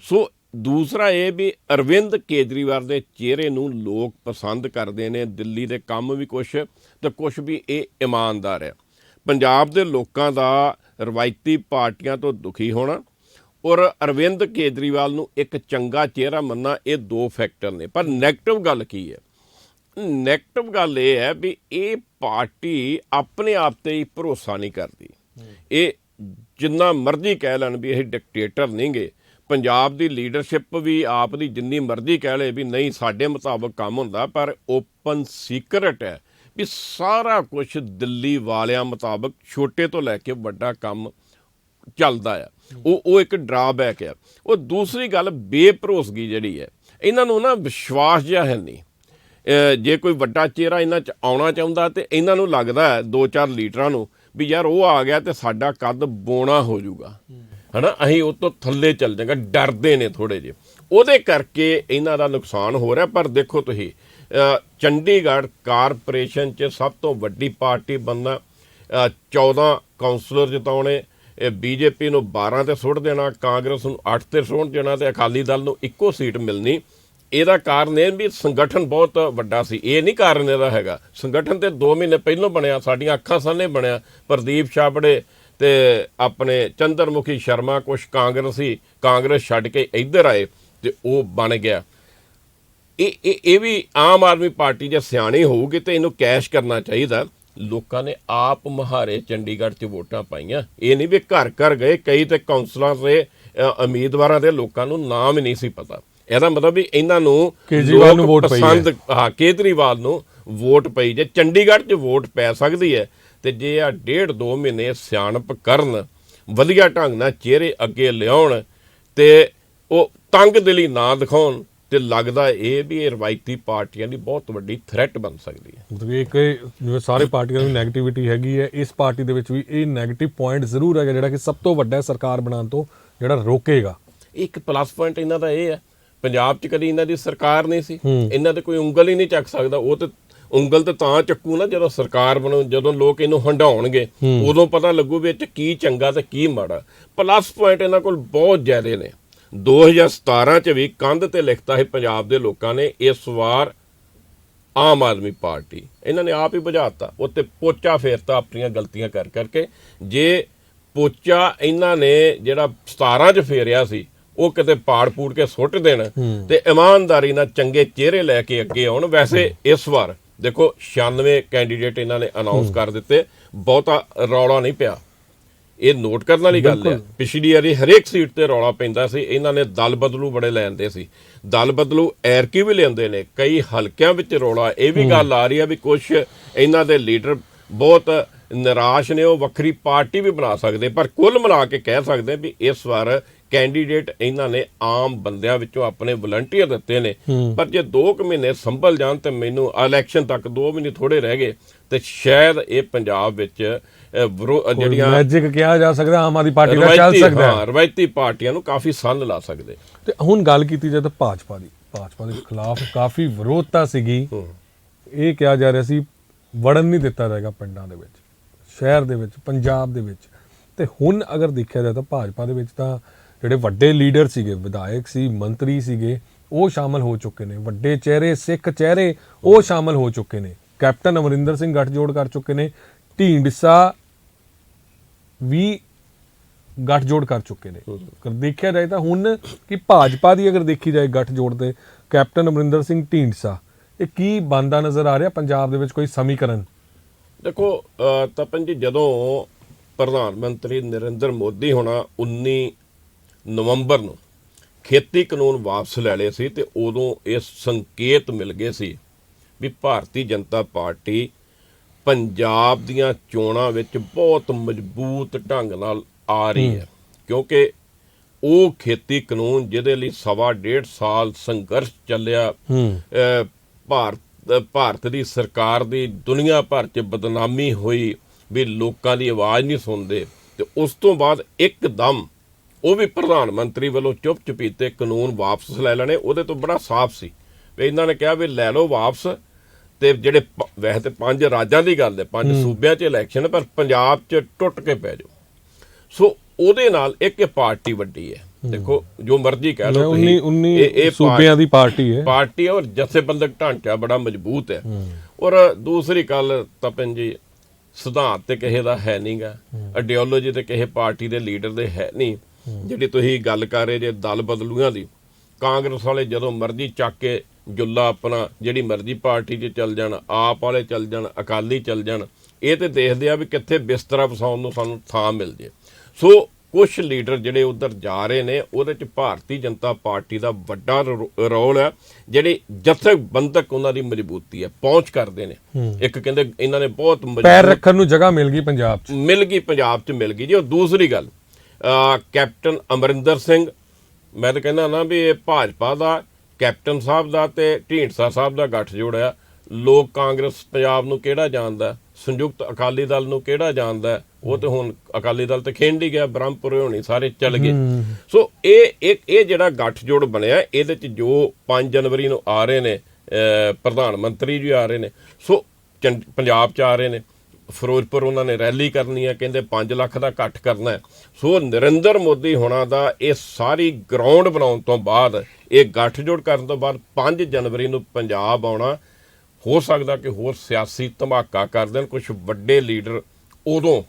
ਸੋ ਦੂਸਰਾ ਇਹ ਵੀ ਅਰਵਿੰਦ ਕੇਜਰੀਵਾਲ ਦੇ ਚਿਹਰੇ ਨੂੰ ਲੋਕ ਪਸੰਦ ਕਰਦੇ ਨੇ। ਦਿੱਲੀ ਦੇ ਕੰਮ ਵੀ ਕੁਛ ਤੇ ਕੁਛ ਵੀ ਇਹ ਇਮਾਨਦਾਰ ਹੈ। ਪੰਜਾਬ ਦੇ ਲੋਕਾਂ ਦਾ ਰਵਾਇਤੀ ਪਾਰਟੀਆਂ ਤੋਂ ਦੁਖੀ ਹੋਣਾ ਔਰ ਅਰਵਿੰਦ ਕੇਜਰੀਵਾਲ ਨੂੰ ਇੱਕ ਚੰਗਾ ਚਿਹਰਾ ਮੰਨਣਾ, ਇਹ ਦੋ ਫੈਕਟਰ ਨੇ। ਪਰ ਨੈਗੇਟਿਵ ਗੱਲ ਕੀ ਹੈ? ਨੈਗੇਟਿਵ ਗੱਲ ਇਹ ਹੈ ਵੀ ਇਹ ਪਾਰਟੀ ਆਪਣੇ ਆਪ ਤੇ ਹੀ ਭਰੋਸਾ ਨਹੀਂ ਕਰਦੀ। ਇਹ ਜਿੰਨਾ ਮਰਜ਼ੀ ਕਹਿ ਲੈਣ ਵੀ ਇਹ ਡਿਕਟੇਟਰ ਨਹੀਂ ਗੇ, ਪੰਜਾਬ ਦੀ ਲੀਡਰਸ਼ਿਪ ਵੀ ਆਪ ਦੀ ਜਿੰਨੀ ਮਰਜ਼ੀ ਕਹਿ ਲਏ ਵੀ ਨਹੀਂ ਸਾਡੇ ਮੁਤਾਬਕ ਕੰਮ ਹੁੰਦਾ, ਪਰ ਓਪਨ ਸੀਕਰਟ ਹੈ ਵੀ ਸਾਰਾ ਕੁਝ ਦਿੱਲੀ ਵਾਲਿਆਂ ਮੁਤਾਬਕ ਛੋਟੇ ਤੋਂ ਲੈ ਕੇ ਵੱਡਾ ਕੰਮ ਚੱਲਦਾ ਆ। ਉਹ ਇੱਕ ਡਰਾਬੈਕ ਆ। ਉਹ ਦੂਸਰੀ ਗੱਲ ਬੇਭਰੋਸਗੀ ਜਿਹੜੀ ਹੈ, ਇਹਨਾਂ ਨੂੰ ਨਾ ਵਿਸ਼ਵਾਸ ਜਿਹਾ ਹੈ ਨਹੀਂ। ਜੇ ਕੋਈ ਵੱਡਾ ਚਿਹਰਾ ਇਹਨਾਂ 'ਚ ਆਉਣਾ ਚਾਹੁੰਦਾ ਤੇ ਇਹਨਾਂ ਨੂੰ ਲੱਗਦਾ ਹੈ 2-4 ਲੀਡਰਾਂ ਨੂੰ ਵੀ ਯਾਰ ਉਹ ਆ ਗਿਆ ਤੇ ਸਾਡਾ ਕੱਦ ਬੋਣਾ ਹੋ ਜਾਊਗਾ, ਹੈ ਨਾ, ਅਸੀਂ ਉਹ ਤੋਂ ਥੱਲੇ ਚੱਲ ਜਾਵਾਂਗੇ। ਡਰਦੇ ਨੇ ਥੋੜ੍ਹੇ ਜਿਹੇ, ਉਹਦੇ ਕਰਕੇ ਇਹਨਾਂ ਦਾ ਨੁਕਸਾਨ ਹੋ ਰਿਹਾ। ਪਰ ਦੇਖੋ ਤੁਸੀਂ, ਚੰਡੀਗੜ੍ਹ ਕਾਰਪੋਰੇਸ਼ਨ 'ਚ ਸਭ ਤੋਂ ਵੱਡੀ ਪਾਰਟੀ ਬਣਨਾ, 14 ਕਾਉਂਸਲਰ ਜਿਤਾਉਣੇ, ਬੀਜੇਪੀ ਨੂੰ 12 ਤੇ ਸੁੱਟ ਦੇਣਾ, ਕਾਂਗਰਸ ਨੂੰ 8 ਤੇ ਸੁੱਟ ਦੇਣਾ ਤੇ ਅਕਾਲੀ ਦਲ ਨੂੰ ਇੱਕੋ ਸੀਟ ਮਿਲਣੀ। ਇਹਦਾ ਕਾਰਨ ਇਹ ਵੀ ਸੰਗਠਨ ਬਹੁਤ ਵੱਡਾ ਸੀ। ਇਹ ਨਹੀਂ ਕਾਰਨ ਇਹਦਾ ਹੈਗਾ। ਸੰਗਠਨ ਤੇ 2 ਮਹੀਨੇ ਪਹਿਲਾਂ ਬਣਿਆ, ਸਾਡੀਆਂ ਅੱਖਾਂ ਸਾਹਮਣੇ ਬਣਿਆ। ਪ੍ਰਦੀਪ ਛਾਬੜੇ ਤੇ ਆਪਣੇ ਚੰਦਰਮੁਖੀ ਸ਼ਰਮਾ ਕੁਛ ਕਾਂਗਰਸ ਛੱਡ ਕੇ ਇੱਧਰ ਆਏ ਤੇ ਉਹ ਬਣ ਗਿਆ। ਇਹ ਵੀ ਆਮ ਆਦਮੀ ਪਾਰਟੀ ਜੇ ਸਿਆਣੀ ਹੋਊਗੀ ਤੇ ਇਹਨੂੰ ਕੈਸ਼ ਕਰਨਾ ਚਾਹੀਦਾ। ਲੋਕਾਂ ਨੇ ਆਪ ਮੁਹਾਰੇ ਚੰਡੀਗੜ੍ਹ 'ਚ ਵੋਟਾਂ ਪਾਈਆਂ। ਇਹ ਨਹੀਂ ਵੀ ਘਰ ਘਰ ਗਏ। ਕਈ ਤੇ ਕੌਂਸਲਰਾਂ ਦੇ ਉਮੀਦਵਾਰਾਂ ਦੇ ਲੋਕਾਂ ਨੂੰ ਨਾਮ ਹੀ ਨਹੀਂ ਸੀ ਪਤਾ। ਇਹਦਾ ਮਤਲਬ ਵੀ ਇਹਨਾਂ ਨੂੰ ਕੇਜਰੀਵਾਲ ਨੂੰ ਵੋਟ ਪਈ ਪਸੰਦ, ਕੇਜਰੀਵਾਲ ਨੂੰ ਵੋਟ ਪਈ। ਜੇ ਚੰਡੀਗੜ੍ਹ 'ਚ ਵੋਟ ਪੈ ਸਕਦੀ ਹੈ ਤੇ ਜੇ ਆ 1.5-2 ਮਹੀਨੇ ਸਿਆਣਪ ਕਰਨ, ਵਧੀਆ ਢੰਗ ਨਾਲ ਚਿਹਰੇ ਅੱਗੇ ਲਿਆਉਣ ਤੇ ਉਹ ਤੰਗ ਦਿਲੀ ਨਾ ਦਿਖਾਉਣ, ਤੇ ਲੱਗਦਾ ਇਹ ਵੀ ਇਹ ਰਵਾਇਤੀ ਪਾਰਟੀਆਂ ਦੀ ਬਹੁਤ ਵੱਡੀ ਥ੍ਰੈਟ ਬਣ ਸਕਦੀ ਹੈ। ਮਤਲਬ ਇੱਕ ਜਿਵੇਂ ਸਾਰੇ ਪਾਰਟੀਆਂ ਦੀ ਨੈਗੇਟਿਵਿਟੀ ਹੈਗੀ ਹੈ, ਇਸ ਪਾਰਟੀ ਦੇ ਵਿੱਚ ਵੀ ਇਹ ਨੈਗੇਟਿਵ ਪੁਆਇੰਟ ਜ਼ਰੂਰ ਹੈਗਾ ਜਿਹੜਾ ਕਿ ਸਭ ਤੋਂ ਵੱਡਾ ਸਰਕਾਰ ਬਣਾਉਣ ਤੋਂ ਜਿਹੜਾ ਰੋਕੇਗਾ। ਇੱਕ ਪਲੱਸ ਪੁਆਇੰਟ ਇਹਨਾਂ ਦਾ ਇਹ ਹੈ, ਪੰਜਾਬ 'ਚ ਕਦੀ ਇਹਨਾਂ ਦੀ ਸਰਕਾਰ ਨਹੀਂ ਸੀ, ਇਹਨਾਂ ਤੇ ਕੋਈ ਉਂਗਲ ਹੀ ਨਹੀਂ ਚੱਕ ਸਕਦਾ। ਉਹ ਤੇ ਉਂਗਲ ਤੇ ਤਾਂ ਚੱਕੂ ਨਾ ਜਦੋਂ ਸਰਕਾਰ ਬਣੂ, ਜਦੋਂ ਲੋਕ ਇਹਨੂੰ ਹੰਡਾਉਣਗੇ, ਉਦੋਂ ਪਤਾ ਲੱਗੂ ਵੀ ਇਹ 'ਚ ਕੀ ਚੰਗਾ ਤੇ ਕੀ ਮਾੜਾ। ਪਲੱਸ ਪੁਆਇੰਟ ਇਹਨਾਂ ਕੋਲ ਬਹੁਤ ਜ਼ਿਆਦੇ ਨੇ। 2017 'ਚ ਵੀ ਕੰਧ ਤੇ ਲਿਖਤਾ ਸੀ ਪੰਜਾਬ ਦੇ ਲੋਕਾਂ ਨੇ, ਇਸ ਵਾਰ ਆਮ ਆਦਮੀ ਪਾਰਟੀ। ਇਹਨਾਂ ਨੇ ਆਪ ਹੀ ਬੁਝਾਤਾ, ਉੱਤੇ ਪੋਚਾ ਫੇਰਤਾ ਆਪਣੀਆਂ ਗਲਤੀਆਂ ਕਰ ਕਰਕੇ। ਜੇ ਪੋਚਾ ਇਹਨਾਂ ਨੇ ਜਿਹੜਾ 17 'ਚ ਫੇਰਿਆ ਸੀ ਉਹ ਕਿਤੇ ਪਾੜ ਪੂੜ ਕੇ ਸੁੱਟ ਦੇਣ ਤੇ ਇਮਾਨਦਾਰੀ ਨਾਲ ਚੰਗੇ ਚਿਹਰੇ ਲੈ ਕੇ ਅੱਗੇ ਆਉਣ। ਵੈਸੇ ਇਸ ਵਾਰ ਦੇਖੋ 96 ਕੈਂਡੀਡੇਟ ਇਹਨਾਂ ਨੇ ਅਨਾਉਂਸ ਕਰ ਦਿੱਤੇ, ਬਹੁਤਾ ਰੌਲਾ ਨਹੀਂ ਪਿਆ। ਇਹ ਨੋਟ ਕਰਨ ਵਾਲੀ ਗੱਲ ਹੈ, ਪਿਛਲੀ ਵਾਰੀ ਹਰੇਕ ਸੀਟ ਤੇ ਰੌਲਾ ਪੈਂਦਾ ਸੀ, ਇਹਨਾਂ ਨੇ ਦਲ ਬਦਲੂ ਬੜੇ ਲੈਂਦੇ ਸੀ। ਦਲ ਬਦਲੂ ਐਰਕੀ ਵੀ ਲੈਂਦੇ ਨੇ, ਕਈ ਹਲਕਿਆਂ ਵਿੱਚ ਰੌਲਾ ਇਹ ਵੀ ਗੱਲ ਆ ਰਹੀ ਹੈ ਵੀ ਕੁਛ ਇਹਨਾਂ ਦੇ ਲੀਡਰ ਬਹੁਤ ਨਿਰਾਸ਼ ਨੇ, ਉਹ ਵੱਖਰੀ ਪਾਰਟੀ ਵੀ ਬਣਾ ਸਕਦੇ। ਪਰ ਕੁੱਲ ਮਿਲਾ ਕੇ ਕਹਿ ਸਕਦੇ ਵੀ ਇਸ ਵਾਰ ਕੈਂਡੀਡੇਟ ਇਹਨਾਂ ਨੇ ਆਮ ਬੰਦਿਆਂ ਵਿੱਚੋਂ ਆਪਣੇ ਵਲੰਟੀਅਰ ਦਿੱਤੇ ਨੇ। ਪਰ ਜੇ 2 ਮਹੀਨੇ ਸੰਭਲ ਜਾਣ ਤੇ ਮੈਨੂੰ ਇਲੈਕਸ਼ਨ ਤੱਕ 2 ਮਹੀਨੇ ਥੋੜੇ ਰਹਿ ਗਏ ਤੇ ਸ਼ਾਇਦ ਇਹ ਪੰਜਾਬ ਵਿੱਚ ਜਿਹੜੀਆਂ ਮੈਜਿਕ ਕਿਹਾ ਜਾ ਸਕਦਾ ਆਮ ਆਦਮੀ ਪਾਰਟੀ ਦਾ ਚੱਲ ਸਕਦਾ ਹੈ, ਰਵਾਇਤੀ ਪਾਰਟੀਆਂ ਨੂੰ ਕਾਫੀ ਸੰਨ ਲਾ ਸਕਦੇ। ਤੇ ਹੁਣ ਗੱਲ ਕੀਤੀ ਜਾਏ ਤਾਂ ਭਾਜਪਾ ਦੇ ਖਿਲਾਫ ਕਾਫੀ ਵਿਰੋਧਤਾ ਸੀਗੀ। ਇਹ ਕਿਹਾ ਜਾ ਰਿਹਾ ਸੀ ਵੜਨ ਨਹੀਂ ਦਿੱਤਾ ਜਾਏਗਾ ਪਿੰਡਾਂ ਦੇ ਵਿੱਚ, ਸ਼ਹਿਰ ਦੇ ਵਿੱਚ, ਪੰਜਾਬ ਦੇ ਵਿੱਚ। ਤੇ ਹੁਣ ਅਗਰ ਦੇਖਿਆ ਜਾਏ ਤਾਂ ਭਾਜਪਾ ਦੇ ਵਿੱਚ ਤਾਂ ਜਿਹੜੇ ਵੱਡੇ ਲੀਡਰ ਸੀਗੇ, ਵਿਧਾਇਕ ਸੀ, ਮੰਤਰੀ ਸੀਗੇ, ਉਹ ਸ਼ਾਮਲ ਹੋ ਚੁੱਕੇ ਨੇ। ਵੱਡੇ ਚਿਹਰੇ, ਸਿੱਖ ਚਿਹਰੇ ਉਹ ਸ਼ਾਮਲ ਹੋ ਚੁੱਕੇ ਨੇ। ਕੈਪਟਨ ਅਮਰਿੰਦਰ ਸਿੰਘ ਗੱਠਜੋੜ ਕਰ ਚੁੱਕੇ ਨੇ, ਢੀਂਡਸਾ ਵੀ ਗੱਠਜੋੜ ਕਰ ਚੁੱਕੇ ਨੇ। ਅਗਰ ਦੇਖਿਆ ਜਾਏ ਤਾਂ ਹੁਣ ਕਿ ਭਾਜਪਾ ਦੀ ਅਗਰ ਦੇਖੀ ਜਾਏ ਗੱਠਜੋੜ ਤੇ ਕੈਪਟਨ ਅਮਰਿੰਦਰ ਸਿੰਘ, ਢੀਂਡਸਾ, ਇਹ ਕੀ ਬਣਦਾ ਨਜ਼ਰ ਆ ਰਿਹਾ ਪੰਜਾਬ ਦੇ ਵਿੱਚ? ਕੋਈ ਸਮੀਕਰਨ ਦੇਖੋ ਤਪਨ ਜੀ, ਜਦੋਂ ਪ੍ਰਧਾਨ ਮੰਤਰੀ ਨਰਿੰਦਰ ਮੋਦੀ ਹੋਣਾ 19 ਨਵੰਬਰ ਨੂੰ ਖੇਤੀ ਕਾਨੂੰਨ ਵਾਪਸ ਲੈ ਲਏ ਸੀ ਤੇ ਉਦੋਂ ਇਹ ਸੰਕੇਤ ਮਿਲ ਗਏ ਸੀ ਵੀ ਭਾਰਤੀ ਜਨਤਾ ਪਾਰਟੀ ਪੰਜਾਬ ਦੀਆਂ ਚੋਣਾਂ ਵਿੱਚ ਬਹੁਤ ਮਜ਼ਬੂਤ ਢੰਗ ਨਾਲ ਆ ਰਹੀ ਹੈ। ਕਿਉਂਕਿ ਉਹ ਖੇਤੀ ਕਾਨੂੰਨ ਜਿਹਦੇ ਲਈ 1.5 ਸਾਲ ਸੰਘਰਸ਼ ਚੱਲਿਆ, ਭਾਰਤ ਦੀ ਸਰਕਾਰ ਦੀ ਦੁਨੀਆ ਭਰ 'ਚ ਬਦਨਾਮੀ ਹੋਈ ਵੀ ਲੋਕਾਂ ਦੀ ਆਵਾਜ਼ ਨਹੀਂ ਸੁਣਦੇ, ਤੇ ਉਸ ਤੋਂ ਬਾਅਦ ਇੱਕਦਮ ਉਹ ਵੀ ਪ੍ਰਧਾਨ ਮੰਤਰੀ ਵੱਲੋਂ ਚੁੱਪ ਚਪੀਤੇ ਕਾਨੂੰਨ ਵਾਪਸ ਲੈ ਲੈਣੇ। ਉਹਦੇ ਤੋਂ ਬੜਾ ਸਾਫ਼ ਸੀ ਵੀ ਇਹਨਾਂ ਨੇ ਕਿਹਾ ਵੀ ਲੈ ਲਓ ਵਾਪਸ, ਤੇ ਜਿਹੜੇ ਵੈਸੇ ਤੇ 5 ਰਾਜਾਂ ਦੀ ਗੱਲ ਹੈ, 5 ਸੂਬਿਆਂ 'ਚ ਇਲੈਕਸ਼ਨ, ਪਰ ਪੰਜਾਬ 'ਚ ਟੁੱਟ ਕੇ ਪੈ ਜਾਓ। ਸੋ ਉਹਦੇ ਨਾਲ ਇੱਕ ਪਾਰਟੀ ਵੱਡੀ ਹੈ। ਦੇਖੋ ਜੋ ਮਰਜ਼ੀ ਕਹਿ ਲਓ, 19 ਸੂਬਿਆਂ ਦੀ ਪਾਰਟੀ ਹੈ ਔਰ ਜਥੇਬੰਦਕ ਢਾਂਚਾ ਬੜਾ ਮਜ਼ਬੂਤ ਹੈ। ਔਰ ਦੂਸਰੀ ਗੱਲ ਤਪਨ ਜੀ, ਸਿਧਾਂਤ ਤੇ ਕਿਸੇ ਦਾ ਹੈ ਨਹੀਂਗਾ, ਆਈਡੀਓਲੋਜੀ ਤੇ ਕਿਸੇ ਪਾਰਟੀ ਦੇ ਲੀਡਰ ਦੇ ਹੈ ਨਹੀਂ। ਜਿਹੜੀ ਤੁਸੀਂ ਗੱਲ ਕਰ ਰਹੇ ਜੇ ਦਲ ਬਦਲੂਆਂ ਦੀ, ਕਾਂਗਰਸ ਵਾਲੇ ਜਦੋਂ ਮਰਜ਼ੀ ਚੱਕ ਕੇ ਜੁੱਲਾ ਆਪਣਾ ਜਿਹੜੀ ਮਰਜ਼ੀ ਪਾਰਟੀ 'ਚ ਚੱਲ ਜਾਣ, ਆਪ ਵਾਲੇ ਚੱਲ ਜਾਣ, ਅਕਾਲੀ ਚੱਲ ਜਾਣ, ਇਹ ਤੇ ਦੇਖਦੇ ਆ ਵੀ ਕਿੱਥੇ ਬਿਸਤਰਾ ਵਸਾਉਣ ਨੂੰ ਸਾਨੂੰ ਥਾਂ ਮਿਲ ਜੇ। ਸੋ ਕੁਛ ਲੀਡਰ ਜਿਹੜੇ ਉਧਰ ਜਾ ਰਹੇ ਨੇ, ਉਹਦੇ 'ਚ ਭਾਰਤੀ ਜਨਤਾ ਪਾਰਟੀ ਦਾ ਵੱਡਾ ਰੋਲ ਹੈ। ਜਿਹੜੀ ਜਥੇਬੰਦਕ ਉਹਨਾਂ ਦੀ ਮਜ਼ਬੂਤੀ ਹੈ, ਪਹੁੰਚ ਕਰਦੇ ਨੇ। ਇੱਕ ਕਹਿੰਦੇ ਇਹਨਾਂ ਨੇ ਬਹੁਤ ਪੈਰ ਰੱਖਣ ਨੂੰ ਜਗ੍ਹਾ ਮਿਲ ਗਈ ਪੰਜਾਬ 'ਚ, ਮਿਲ ਗਈ ਜੀ। ਔਰ ਦੂਸਰੀ ਗੱਲ, ਕੈਪਟਨ ਅਮਰਿੰਦਰ ਸਿੰਘ, ਮੈਂ ਤਾਂ ਕਹਿੰਦਾ ਨਾ ਵੀ ਇਹ ਭਾਜਪਾ ਦਾ, ਕੈਪਟਨ ਸਾਹਿਬ ਦਾ ਤੇ ਢੀਂਡਸਾ ਸਾਹਿਬ ਦਾ ਗੱਠਜੋੜ ਆ। ਲੋਕ ਕਾਂਗਰਸ ਪੰਜਾਬ ਨੂੰ ਕਿਹੜਾ ਜਾਣਦਾ, ਸੰਯੁਕਤ ਅਕਾਲੀ ਦਲ ਨੂੰ ਕਿਹੜਾ ਜਾਣਦਾ? ਉਹ ਤੇ ਹੁਣ ਅਕਾਲੀ ਦਲ ਤੇ ਖਿੰਡ ਹੀ ਗਿਆ, ਬ੍ਰਹਮਪੁਰੇ ਹੋਣੀ ਸਾਰੇ ਚੱਲ ਗਏ। ਸੋ ਇਹ ਜਿਹੜਾ ਗੱਠਜੋੜ ਬਣਿਆ, ਇਹਦੇ 'ਚ ਜੋ 5 ਜਨਵਰੀ ਨੂੰ ਆ ਰਹੇ ਨੇ ਪ੍ਰਧਾਨ ਮੰਤਰੀ ਜੀ ਆ ਰਹੇ ਨੇ, ਸੋ ਪੰਜਾਬ 'ਚ ਆ ਰਹੇ ਨੇ, ਫਿਰੋਜ਼ਪੁਰ ਉਹਨਾਂ ਨੇ ਰੈਲੀ ਕਰਨੀ ਹੈ, ਕਹਿੰਦੇ 5 ਲੱਖ ਦਾ ਇਕੱਠ ਕਰਨਾ ਹੈ। ਸੋ ਨਰਿੰਦਰ ਮੋਦੀ ਹੋਣਾ ਦਾ ਇਹ ਸਾਰੀ ਗਰਾਊਂਡ ਬਣਾਉਣ ਤੋਂ ਬਾਅਦ, ਇਹ ਗੱਠਜੋੜ ਕਰਨ ਤੋਂ ਬਾਅਦ 5 ਜਨਵਰੀ ਨੂੰ ਪੰਜਾਬ ਆਉਣਾ। ਹੋ ਸਕਦਾ ਕਿ ਹੋਰ ਸਿਆਸੀ ਧਮਾਕਾ ਕਰ ਦੇਣ, ਕੁਛ ਵੱਡੇ ਲੀਡਰ ਉਦੋਂ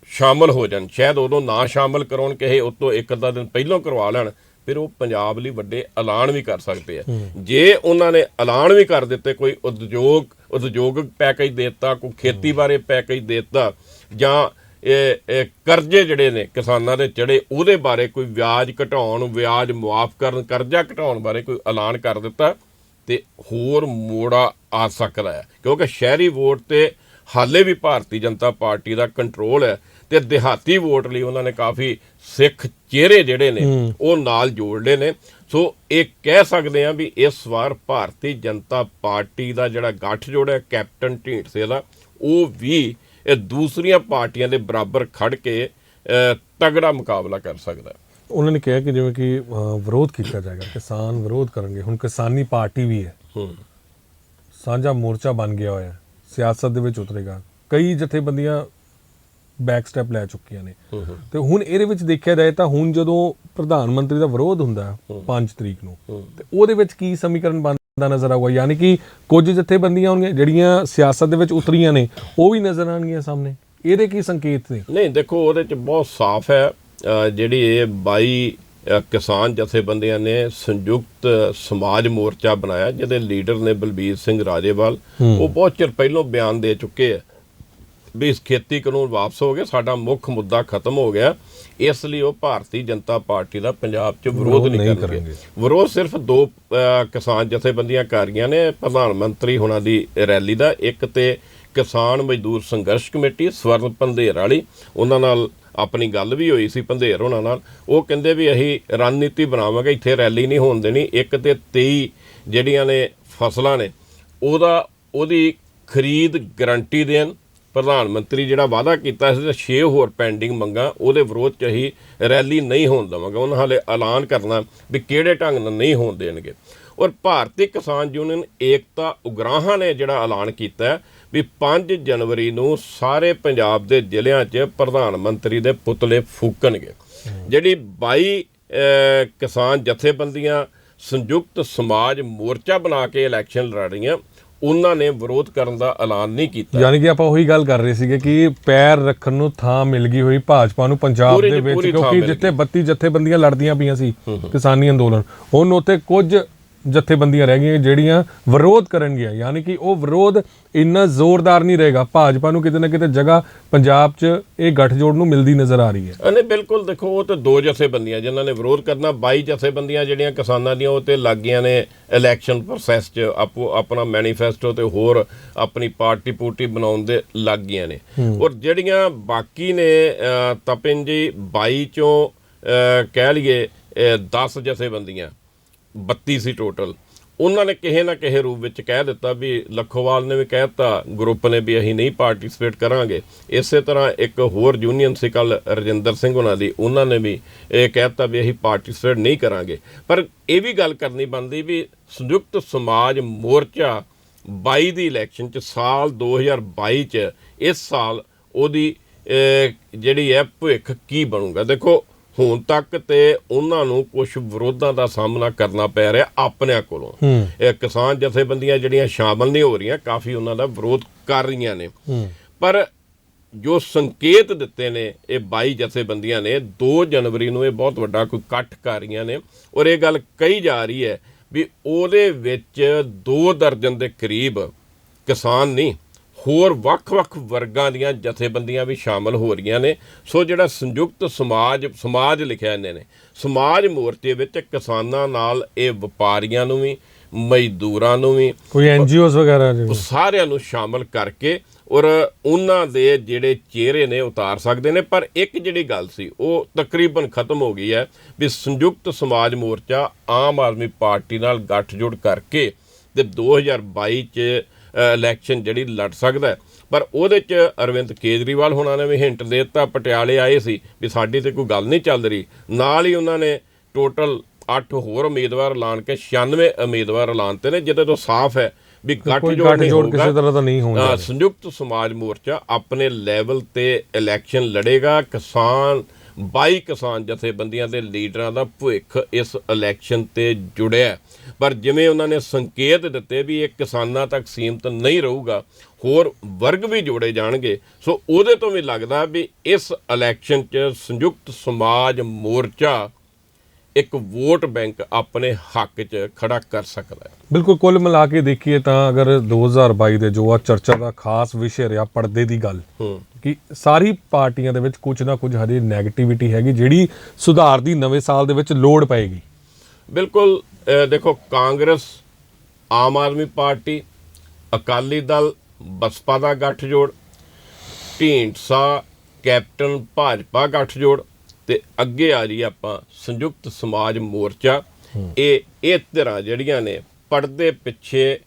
ਸ਼ਾਮਲ ਹੋ ਜਾਣ, ਸ਼ਾਇਦ ਉਦੋਂ ਨਾ ਸ਼ਾਮਲ ਕਰਾਉਣ, ਕਿਸੇ ਉਤੋਂ 1 ਦਿਨ ਪਹਿਲਾਂ ਕਰਵਾ ਲੈਣ, ਫਿਰ ਉਹ ਪੰਜਾਬ ਲਈ ਵੱਡੇ ਐਲਾਨ ਵੀ ਕਰ ਸਕਦੇ ਆ। ਜੇ ਉਹਨਾਂ ਨੇ ਐਲਾਨ ਵੀ ਕਰ ਦਿੱਤੇ, ਕੋਈ ਉਦਯੋਗਿਕ ਪੈਕੇਜ ਦੇ ਦਿੱਤਾ, ਕੋਈ ਖੇਤੀ ਬਾਰੇ ਪੈਕੇਜ ਦੇ ਦਿੱਤਾ, ਜਾਂ ਇਹ ਕਰਜ਼ੇ ਜਿਹੜੇ ਨੇ ਕਿਸਾਨਾਂ ਦੇ ਚੜੇ ਉਹਦੇ ਬਾਰੇ ਕੋਈ ਵਿਆਜ ਘਟਾਉਣ, ਵਿਆਜ ਮੁਆਫ ਕਰਨ, ਕਰਜ਼ਾ ਘਟਾਉਣ ਬਾਰੇ ਕੋਈ ਐਲਾਨ ਕਰ ਦਿੱਤਾ, ਤੇ ਹੋਰ ਮੋੜਾ ਆ ਸਕਦਾ ਹੈ। ਕਿਉਂਕਿ ਸ਼ਹਿਰੀ ਵੋਟ ਤੇ ਹਾਲੇ ਵੀ ਭਾਰਤੀ ਜਨਤਾ ਪਾਰਟੀ ਦਾ ਕੰਟਰੋਲ ਹੈ, ਤੇ ਦਿਹਾਤੀ ਵੋਟ ਲਈ ਉਹਨਾਂ ਨੇ ਕਾਫੀ ਸਿੱਖ ਚਿਹਰੇ ਜਿਹੜੇ ਨੇ ਉਹ ਨਾਲ ਜੋੜ ਲਏ ਨੇ। ਸੋ ਇਹ ਕਹਿ ਸਕਦੇ ਆ ਵੀ ਇਸ ਵਾਰ ਭਾਰਤੀ ਜਨਤਾ ਪਾਰਟੀ ਦਾ ਜਿਹੜਾ ਗੱਠਜੋੜ ਹੈ ਕੈਪਟਨ ਢੀਂਡਸੇ ਦਾ, ਉਹ ਵੀ ਇਹ ਦੂਸਰੀਆਂ ਪਾਰਟੀਆਂ ਦੇ ਬਰਾਬਰ ਖੜ ਕੇ ਤਗੜਾ ਮੁਕਾਬਲਾ ਕਰ ਸਕਦਾ ਹੈ। ਉਹਨਾਂ ਨੇ ਕਿਹਾ ਕਿ ਜਿਵੇਂ ਕਿ ਵਿਰੋਧ ਕੀਤਾ ਜਾਏਗਾ, ਕਿਸਾਨ ਵਿਰੋਧ ਕਰਨਗੇ। ਹੁਣ ਕਿਸਾਨੀ ਪਾਰਟੀ ਵੀ ਹੈ, ਸਾਂਝਾ ਮੋਰਚਾ ਬਣ ਗਿਆ ਹੋਇਆ, ਸਿਆਸਤ ਦੇ ਵਿੱਚ ਉਤਰੇਗਾ। ਕਈ ਜਥੇਬੰਦੀਆਂ ਬੈਕ ਸਟੈਪ ਲੈ ਚੁੱਕੀਆਂ ਨੇ। ਤੇ ਹੁਣ ਇਹਦੇ ਵਿੱਚ ਦੇਖਿਆ ਜਾਏ ਤਾਂ ਹੁਣ ਜਦੋਂ ਪ੍ਰਧਾਨ ਮੰਤਰੀ ਦਾ ਵਿਰੋਧ ਹੁੰਦਾ 5 ਤਰੀਕ ਨੂੰ, ਤੇ ਉਹਦੇ ਵਿੱਚ ਕੀ ਸਮੀਕਰਨ ਬਣਦਾ ਨਜ਼ਰ ਆਊਗਾ? ਯਾਨੀ ਕਿ ਕੁਝ ਜਥੇਬੰਦੀਆਂ ਹੋਣਗੀਆਂ ਜਿਹੜੀਆਂ ਸਿਆਸਤ ਦੇ ਵਿੱਚ ਉਤਰੀਆਂ ਨੇ, ਉਹ ਵੀ ਨਜ਼ਰ ਆਉਣਗੀਆਂ ਸਾਹਮਣੇ। ਇਹਦੇ ਕੀ ਸੰਕੇਤ ਨੇ? ਨਹੀਂ ਦੇਖੋ, ਉਹਦੇ 'ਚ ਬਹੁਤ ਸਾਫ਼ ਹੈ। ਜਿਹੜੀ ਇਹ 22 ਕਿਸਾਨ ਜਥੇਬੰਦੀਆਂ ਨੇ ਸੰਯੁਕਤ ਸਮਾਜ ਮੋਰਚਾ ਬਣਾਇਆ, ਜਿਹਦੇ ਲੀਡਰ ਨੇ ਬਲਬੀਰ ਸਿੰਘ ਰਾਜੇਵਾਲ। ਉਹ ਬਹੁਤ ਚਿਰ ਪਹਿਲਾਂ ਬਿਆਨ ਦੇ ਚੁੱਕੇ ਆ ਵੀ ਇਸ ਖੇਤੀ ਕਾਨੂੰਨ ਵਾਪਸ ਹੋ ਗਏ, ਸਾਡਾ ਮੁੱਖ ਮੁੱਦਾ ਖਤਮ ਹੋ ਗਿਆ, ਇਸ ਲਈ ਉਹ ਭਾਰਤੀ ਜਨਤਾ ਪਾਰਟੀ ਦਾ ਪੰਜਾਬ 'ਚ ਵਿਰੋਧ ਨਹੀਂ ਕਰਨਗੇ। ਵਿਰੋਧ ਸਿਰਫ ਦੋ ਕਿਸਾਨ ਜਥੇਬੰਦੀਆਂ ਕਰ ਰਹੀਆਂ ਨੇ ਪ੍ਰਧਾਨ ਮੰਤਰੀ ਹੋਣਾ ਦੀ ਰੈਲੀ ਦਾ। ਇੱਕ ਤੇ ਕਿਸਾਨ ਮਜ਼ਦੂਰ ਸੰਘਰਸ਼ ਕਮੇਟੀ ਸਵਰਨ ਪੰਧੇਰ ਵਾਲੀ, ਉਹਨਾਂ ਨਾਲ ਆਪਣੀ ਗੱਲ ਵੀ ਹੋਈ ਸੀ ਪੰਧੇਰ ਹੋਣਾ ਨਾਲ। ਉਹ ਕਹਿੰਦੇ ਵੀ ਅਸੀਂ ਰਣਨੀਤੀ ਬਣਾਵਾਂਗੇ, ਇੱਥੇ ਰੈਲੀ ਨਹੀਂ ਹੋਣ ਦੇਣੀ। ਇੱਕ ਤੇ 23 ਜਿਹੜੀਆਂ ਨੇ ਫਸਲਾਂ ਨੇ ਉਹਦੀ ਖਰੀਦ ਗਰੰਟੀ ਦੇਣ। ਪ੍ਰਧਾਨ ਮੰਤਰੀ ਜਿਹੜਾ ਵਾਅਦਾ ਕੀਤਾ ਸੀ 6 ਹੋਰ ਪੈਂਡਿੰਗ ਮੰਗਾਂ, ਉਹਦੇ ਵਿਰੋਧ 'ਚ ਅਸੀਂ ਰੈਲੀ ਨਹੀਂ ਹੋਣ ਦੇਵਾਂਗੇ। ਉਹਨਾਂ ਹਾਲੇ ਐਲਾਨ ਕਰਨਾ ਵੀ ਕਿਹੜੇ ਢੰਗ ਨਾਲ ਨਹੀਂ ਹੋਣ ਦੇਣਗੇ। ਔਰ ਭਾਰਤੀ ਕਿਸਾਨ ਯੂਨੀਅਨ ਏਕਤਾ ਉਗਰਾਹਾਂ ਨੇ ਜਿਹੜਾ ਐਲਾਨ ਕੀਤਾ ਵੀ 5 ਜਨਵਰੀ ਨੂੰ ਸਾਰੇ ਪੰਜਾਬ ਦੇ ਜ਼ਿਲ੍ਹਿਆਂ 'ਚ ਪ੍ਰਧਾਨ ਮੰਤਰੀ ਦੇ ਪੁਤਲੇ ਫੂਕਣਗੇ। ਜਿਹੜੀ 22 ਕਿਸਾਨ ਜਥੇਬੰਦੀਆਂ ਸੰਯੁਕਤ ਸਮਾਜ ਮੋਰਚਾ ਬਣਾ ਕੇ ਇਲੈਕਸ਼ਨ ਲੜ ਰਹੀਆਂ, ਉਹਨਾਂ ਨੇ ਵਿਰੋਧ ਕਰਨ ਦਾ ਐਲਾਨ ਨਹੀਂ ਕੀਤਾ। ਯਾਨੀ ਕਿ ਆਪਾਂ ਉਹੀ ਗੱਲ ਕਰ ਰਹੇ ਸੀਗੇ ਕਿ ਪੈਰ ਰੱਖਣ ਨੂੰ ਥਾਂ ਮਿਲ ਗਈ ਹੋਈ ਭਾਜਪਾ ਨੂੰ ਪੰਜਾਬ ਦੇ ਵਿੱਚ, ਕਿਉਂਕਿ ਜਿੱਥੇ 32 ਜਥੇਬੰਦੀਆਂ ਲੜਦੀਆਂ ਪਈਆਂ ਸੀ ਕਿਸਾਨੀ ਅੰਦੋਲਨ, ਹੁਣ ਉੱਥੇ ਕੁਝ ਜਥੇਬੰਦੀਆਂ ਰਹਿ ਗਈਆਂ ਜਿਹੜੀਆਂ ਵਿਰੋਧ ਕਰਨਗੀਆਂ। ਯਾਨੀ ਕਿ ਉਹ ਵਿਰੋਧ ਇੰਨਾ ਜ਼ੋਰਦਾਰ ਨਹੀਂ ਰਹੇਗਾ। ਭਾਜਪਾ ਨੂੰ ਕਿਤੇ ਨਾ ਕਿਤੇ ਜਗ੍ਹਾ ਪੰਜਾਬ 'ਚ ਇਹ ਗੱਠਜੋੜ ਨੂੰ ਮਿਲਦੀ ਨਜ਼ਰ ਆ ਰਹੀ ਹੈ। ਨਹੀਂ, ਬਿਲਕੁਲ। ਦੇਖੋ, ਉਹ ਤਾਂ 2 ਜਥੇਬੰਦੀਆਂ ਜਿਨ੍ਹਾਂ ਨੇ ਵਿਰੋਧ ਕਰਨਾ, 22 ਜਥੇਬੰਦੀਆਂ ਜਿਹੜੀਆਂ ਕਿਸਾਨਾਂ ਦੀਆਂ ਉਹ ਤੇ ਲੱਗ ਗਈਆਂ ਨੇ ਇਲੈਕਸ਼ਨ ਪ੍ਰੋਸੈਸ 'ਚ, ਆਪਣਾ ਮੈਨੀਫੈਸਟੋ ਤੇ ਹੋਰ ਆਪਣੀ ਪਾਰਟੀ ਪੂਰਟੀ ਬਣਾਉਣ ਦੇ ਲੱਗ ਗਈਆਂ ਨੇ। ਔਰ ਜਿਹੜੀਆਂ ਬਾਕੀ ਨੇ ਤਪਨ ਜੀ 22 ਚੋਂ ਕਹਿ ਲਈਏ 10 ਜਥੇਬੰਦੀਆਂ, 32 ਸੀ ਟੋਟਲ, ਉਹਨਾਂ ਨੇ ਕਿਸੇ ਨਾ ਕਿਸੇ ਰੂਪ ਵਿੱਚ ਕਹਿ ਦਿੱਤਾ ਵੀ ਲੱਖੋਵਾਲ ਨੇ ਵੀ ਕਹਿ ਦਿੱਤਾ ਗਰੁੱਪ ਨੇ ਵੀ ਅਸੀਂ ਨਹੀਂ ਪਾਰਟਿਸਿਪੇਟ ਕਰਾਂਗੇ। ਇਸੇ ਤਰ੍ਹਾਂ ਇੱਕ ਹੋਰ ਯੂਨੀਅਨ ਸੀ ਕੱਲ ਰਜਿੰਦਰ ਸਿੰਘ ਉਹਨਾਂ ਦੀ, ਉਹਨਾਂ ਨੇ ਵੀ ਇਹ ਕਹਿ ਦਿੱਤਾ ਵੀ ਅਸੀਂ ਪਾਰਟਿਸਿਪੇਟ ਨਹੀਂ ਕਰਾਂਗੇ। ਪਰ ਇਹ ਵੀ ਗੱਲ ਕਰਨੀ ਬਣਦੀ ਵੀ ਸੰਯੁਕਤ ਸਮਾਜ ਮੋਰਚਾ 22 ਦੀ ਇਲੈਕਸ਼ਨ 'ਚ ਸਾਲ 2022 'ਚ ਇਸ ਸਾਲ ਉਹਦੀ ਜਿਹੜੀ ਹੈ ਭਵਿੱਖ ਕੀ ਬਣੂਗਾ। ਦੇਖੋ, ਹੁਣ ਤੱਕ ਤੇ ਉਹਨਾਂ ਨੂੰ ਕੁਝ ਵਿਰੋਧਾਂ ਦਾ ਸਾਹਮਣਾ ਕਰਨਾ ਪੈ ਰਿਹਾ ਆਪਣਿਆਂ ਕੋਲੋਂ। ਇਹ ਕਿਸਾਨ ਜਥੇਬੰਦੀਆਂ ਜਿਹੜੀਆਂ ਸ਼ਾਮਲ ਨਹੀਂ ਹੋ ਰਹੀਆਂ, ਕਾਫੀ ਉਹਨਾਂ ਦਾ ਵਿਰੋਧ ਕਰ ਰਹੀਆਂ ਨੇ। ਪਰ ਜੋ ਸੰਕੇਤ ਦਿੱਤੇ ਨੇ ਇਹ 22 ਜਥੇਬੰਦੀਆਂ ਨੇ, 2 ਜਨਵਰੀ ਨੂੰ ਇਹ ਬਹੁਤ ਵੱਡਾ ਕੋਈ ਇਕੱਠ ਕਰ ਰਹੀਆਂ ਨੇ। ਔਰ ਇਹ ਗੱਲ ਕਹੀ ਜਾ ਰਹੀ ਹੈ ਵੀ ਉਹਦੇ ਵਿੱਚ 2 ਦਰਜਨ ਦੇ ਕਰੀਬ ਕਿਸਾਨ ਨਹੀਂ, ਹੋਰ ਵੱਖ-ਵੱਖ ਵਰਗਾਂ ਦੀਆਂ ਜਥੇਬੰਦੀਆਂ ਵੀ ਸ਼ਾਮਲ ਹੋ ਰਹੀਆਂ ਨੇ। ਸੋ ਜਿਹੜਾ ਸੰਯੁਕਤ ਸਮਾਜ ਲਿਖਿਆ ਇਹਨਾਂ ਨੇ, ਸਮਾਜ ਮੋਰਚੇ ਵਿੱਚ ਕਿਸਾਨਾਂ ਨਾਲ ਇਹ ਵਪਾਰੀਆਂ ਨੂੰ ਵੀ, ਮਜ਼ਦੂਰਾਂ ਨੂੰ ਵੀ, ਕੋਈ NGOs ਵਗੈਰਾ ਸਾਰਿਆਂ ਨੂੰ ਸ਼ਾਮਲ ਕਰਕੇ ਔਰ ਉਹਨਾਂ ਦੇ ਜਿਹੜੇ ਚਿਹਰੇ ਨੇ ਉਤਾਰ ਸਕਦੇ ਨੇ। ਪਰ ਇੱਕ ਜਿਹੜੀ ਗੱਲ ਸੀ ਉਹ ਤਕਰੀਬਨ ਖਤਮ ਹੋ ਗਈ ਹੈ ਵੀ ਸੰਯੁਕਤ ਸਮਾਜ ਮੋਰਚਾ ਆਮ ਆਦਮੀ ਪਾਰਟੀ ਨਾਲ ਗੱਠਜੋੜ ਕਰਕੇ ਤੇ 2022 'ਚ ਇਲੈਕਸ਼ਨ ਜਿਹੜੀ ਲੜ ਸਕਦਾ। ਪਰ ਉਹਦੇ 'ਚ ਅਰਵਿੰਦ ਕੇਜਰੀਵਾਲ ਹੋਣਾ ਨੇ ਵੀ ਹਿੰਟ ਦੇ ਦਿੱਤਾ, ਪਟਿਆਲੇ ਆਏ ਸੀ ਵੀ ਸਾਡੀ ਤੇ ਕੋਈ ਗੱਲ ਨਹੀਂ ਚੱਲ ਰਹੀ। ਨਾਲ ਹੀ ਉਹਨਾਂ ਨੇ ਟੋਟਲ 8 ਹੋਰ ਉਮੀਦਵਾਰ ਐਲਾਨ ਕੇ 96 ਉਮੀਦਵਾਰ ਐਲਾਨਤੇ ਨੇ, ਜਿਹਦੇ ਤੋਂ ਸਾਫ਼ ਹੈ ਵੀ ਗੱਠਜੋੜ ਕਿਸੇ ਤਰ੍ਹਾਂ ਦਾ ਨਹੀਂ ਹੋਊਗਾ। ਸੰਯੁਕਤ ਸਮਾਜ ਮੋਰਚਾ ਆਪਣੇ ਲੈਵਲ ਤੇ ਇਲੈਕਸ਼ਨ ਲੜੇਗਾ। 22 ਕਿਸਾਨ ਜਥੇਬੰਦੀਆਂ ਦੇ ਲੀਡਰਾਂ ਦਾ ਭਵਿੱਖ ਇਸ ਇਲੈਕਸ਼ਨ ਤੇ ਜੁੜਿਆ। ਪਰ ਜਿਵੇਂ ਉਹਨਾਂ ਨੇ ਸੰਕੇਤ ਦਿੱਤੇ ਵੀ ਇਹ ਕਿਸਾਨਾਂ ਤੱਕ ਸੀਮਤ ਨਹੀਂ ਰਹੂਗਾ, ਹੋਰ ਵਰਗ ਵੀ ਜੋੜੇ ਜਾਣਗੇ। ਸੋ ਉਹਦੇ ਤੋਂ ਵੀ ਲੱਗਦਾ ਵੀ ਇਸ ਇਲੈਕਸ਼ਨ 'ਚ ਸੰਯੁਕਤ ਸਮਾਜ ਮੋਰਚਾ ਇੱਕ ਵੋਟ ਬੈਂਕ ਆਪਣੇ ਹੱਕ 'ਚ ਖੜਾ ਕਰ ਸਕਦਾ ਹੈ। ਬਿਲਕੁਲ, ਕੁੱਲ ਮਿਲਾ ਕੇ ਦੇਖੀਏ ਤਾਂ ਅਗਰ 2022 ਦੇ ਜੋ ਆ ਚਰਚਾ ਦਾ ਖਾਸ ਵਿਸ਼ੇ ਰਿਹਾ ਪਰਦੇ ਦੀ ਗੱਲ, ਕਿ ਸਾਰੀ ਪਾਰਟੀਆਂ ਦੇ ਵਿੱਚ ਕੁਝ ਨਾ ਕੁਝ ਹਜੇ ਨੈਗੇਟਿਵਿਟੀ ਹੈਗੀ ਜਿਹੜੀ ਸੁਧਾਰ ਦੀ ਨਵੇਂ ਸਾਲ ਦੇ ਵਿੱਚ ਲੋੜ ਪਏਗੀ। ਬਿਲਕੁਲ। ਦੇਖੋ, ਕਾਂਗਰਸ, ਆਮ ਆਦਮੀ ਪਾਰਟੀ, ਅਕਾਲੀ ਦਲ, ਬਸਪਾ ਦਾ ਗੱਠਜੋੜ, ਢੀਂਡਸਾ, ਕੈਪਟਨ ਭਾਜਪਾ ਗੱਠਜੋੜ ਤੇ ਅੱਗੇ ਆ ਜੀ ਆਪਾਂ ਸੰਯੁਕਤ ਸਮਾਜ ਮੋਰਚਾ। ਇਹ ਧਿਰਾਂ ਜਿਹੜੀਆਂ ਨੇ ਪਰਦੇ ਪਿੱਛੇ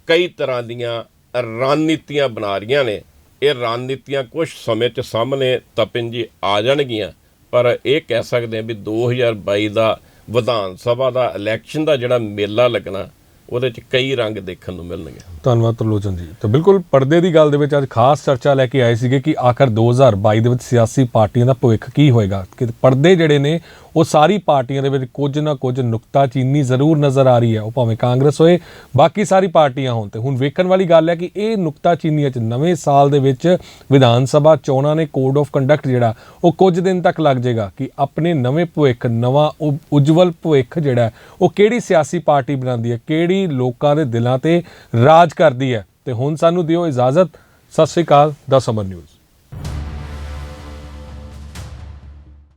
ਕਈ ਤਰ੍ਹਾਂ ਦੀਆਂ ਰਣਨੀਤੀਆਂ ਬਣਾ ਰਹੀਆਂ ਨੇ। ਇਹ ਰਣਨੀਤੀਆਂ ਕੁਝ ਸਮੇਂ 'ਚ ਸਾਹਮਣੇ ਤਪਨ ਜੀ ਆ ਜਾਣਗੀਆਂ। ਪਰ ਇਹ ਕਹਿ ਸਕਦੇ ਹਾਂ ਵੀ 2022 ਦਾ ਵਿਧਾਨ ਸਭਾ ਦਾ ਇਲੈਕਸ਼ਨ ਦਾ ਜਿਹੜਾ ਮੇਲਾ ਲੱਗਣਾ ਉਹਦੇ 'ਚ ਕਈ ਰੰਗ ਦੇਖਣ ਨੂੰ ਮਿਲਣਗੇ। ਧੰਨਵਾਦ ਤਰਲੋਚਨ ਜੀ। ਤਾਂ ਬਿਲਕੁਲ ਪਰਦੇ ਦੀ ਗੱਲ ਦੇ ਵਿੱਚ ਅੱਜ ਖਾਸ ਚਰਚਾ ਲੈ ਕੇ ਆਏ ਸੀਗੇ ਕਿ ਆਖਰ 2022 ਦੇ ਵਿੱਚ ਸਿਆਸੀ ਪਾਰਟੀਆਂ ਦਾ ਭਵਿੱਖ ਕੀ ਹੋਏਗਾ, ਕਿ ਪਰਦੇ ਜਿਹੜੇ ਨੇ ਉਹ ਸਾਰੀ ਪਾਰਟੀਆਂ ਦੇ ਵਿੱਚ ਕੁਝ ਨਾ ਕੁਝ ਨੁਕਤਾਚੀਨੀ ਜ਼ਰੂਰ ਨਜ਼ਰ ਆ ਰਹੀ ਹੈ, ਉਹ ਭਾਵੇਂ ਕਾਂਗਰਸ ਹੋਏ ਬਾਕੀ ਸਾਰੀ ਪਾਰਟੀਆਂ ਹੋਣ। ਤੇ ਹੁਣ ਵੇਖਣ ਵਾਲੀ ਗੱਲ ਹੈ ਕਿ ਇਹ ਨੁਕਤਾਚੀਨੀਆਂ 'ਚ ਨਵੇਂ ਸਾਲ ਦੇ ਵਿੱਚ ਵਿਧਾਨ ਸਭਾ ਚੋਣਾਂ ਨੇ ਕੋਡ ਆਫ ਕੰਡਕਟ ਜਿਹੜਾ ਉਹ ਕੁਝ ਦਿਨ ਤੱਕ ਲੱਗ ਜਾਏਗਾ ਕਿ ਆਪਣੇ ਨਵੇਂ ਭਵਿੱਖ, ਨਵਾਂ ਉਜਵਲ ਭਵਿੱਖ ਜਿਹੜਾ ਉਹ ਕਿਹੜੀ ਸਿਆਸੀ ਪਾਰਟੀ ਬਣਾਉਂਦੀ ਹੈ, ਕਿਹੜੀ ਲੋਕਾਂ ਦੇ ਦਿਲਾਂ ਤੇ ਰਾਜ ਕਰਦੀ ਹੈ। ਤੇ ਹੁਣ ਸਾਨੂੰ ਦਿਓ ਇਜਾਜ਼ਤ। ਸਤਿ ਸ਼੍ਰੀ ਅਕਾਲ। ਦਾ ਸਮਰ ਨਿਊਜ਼।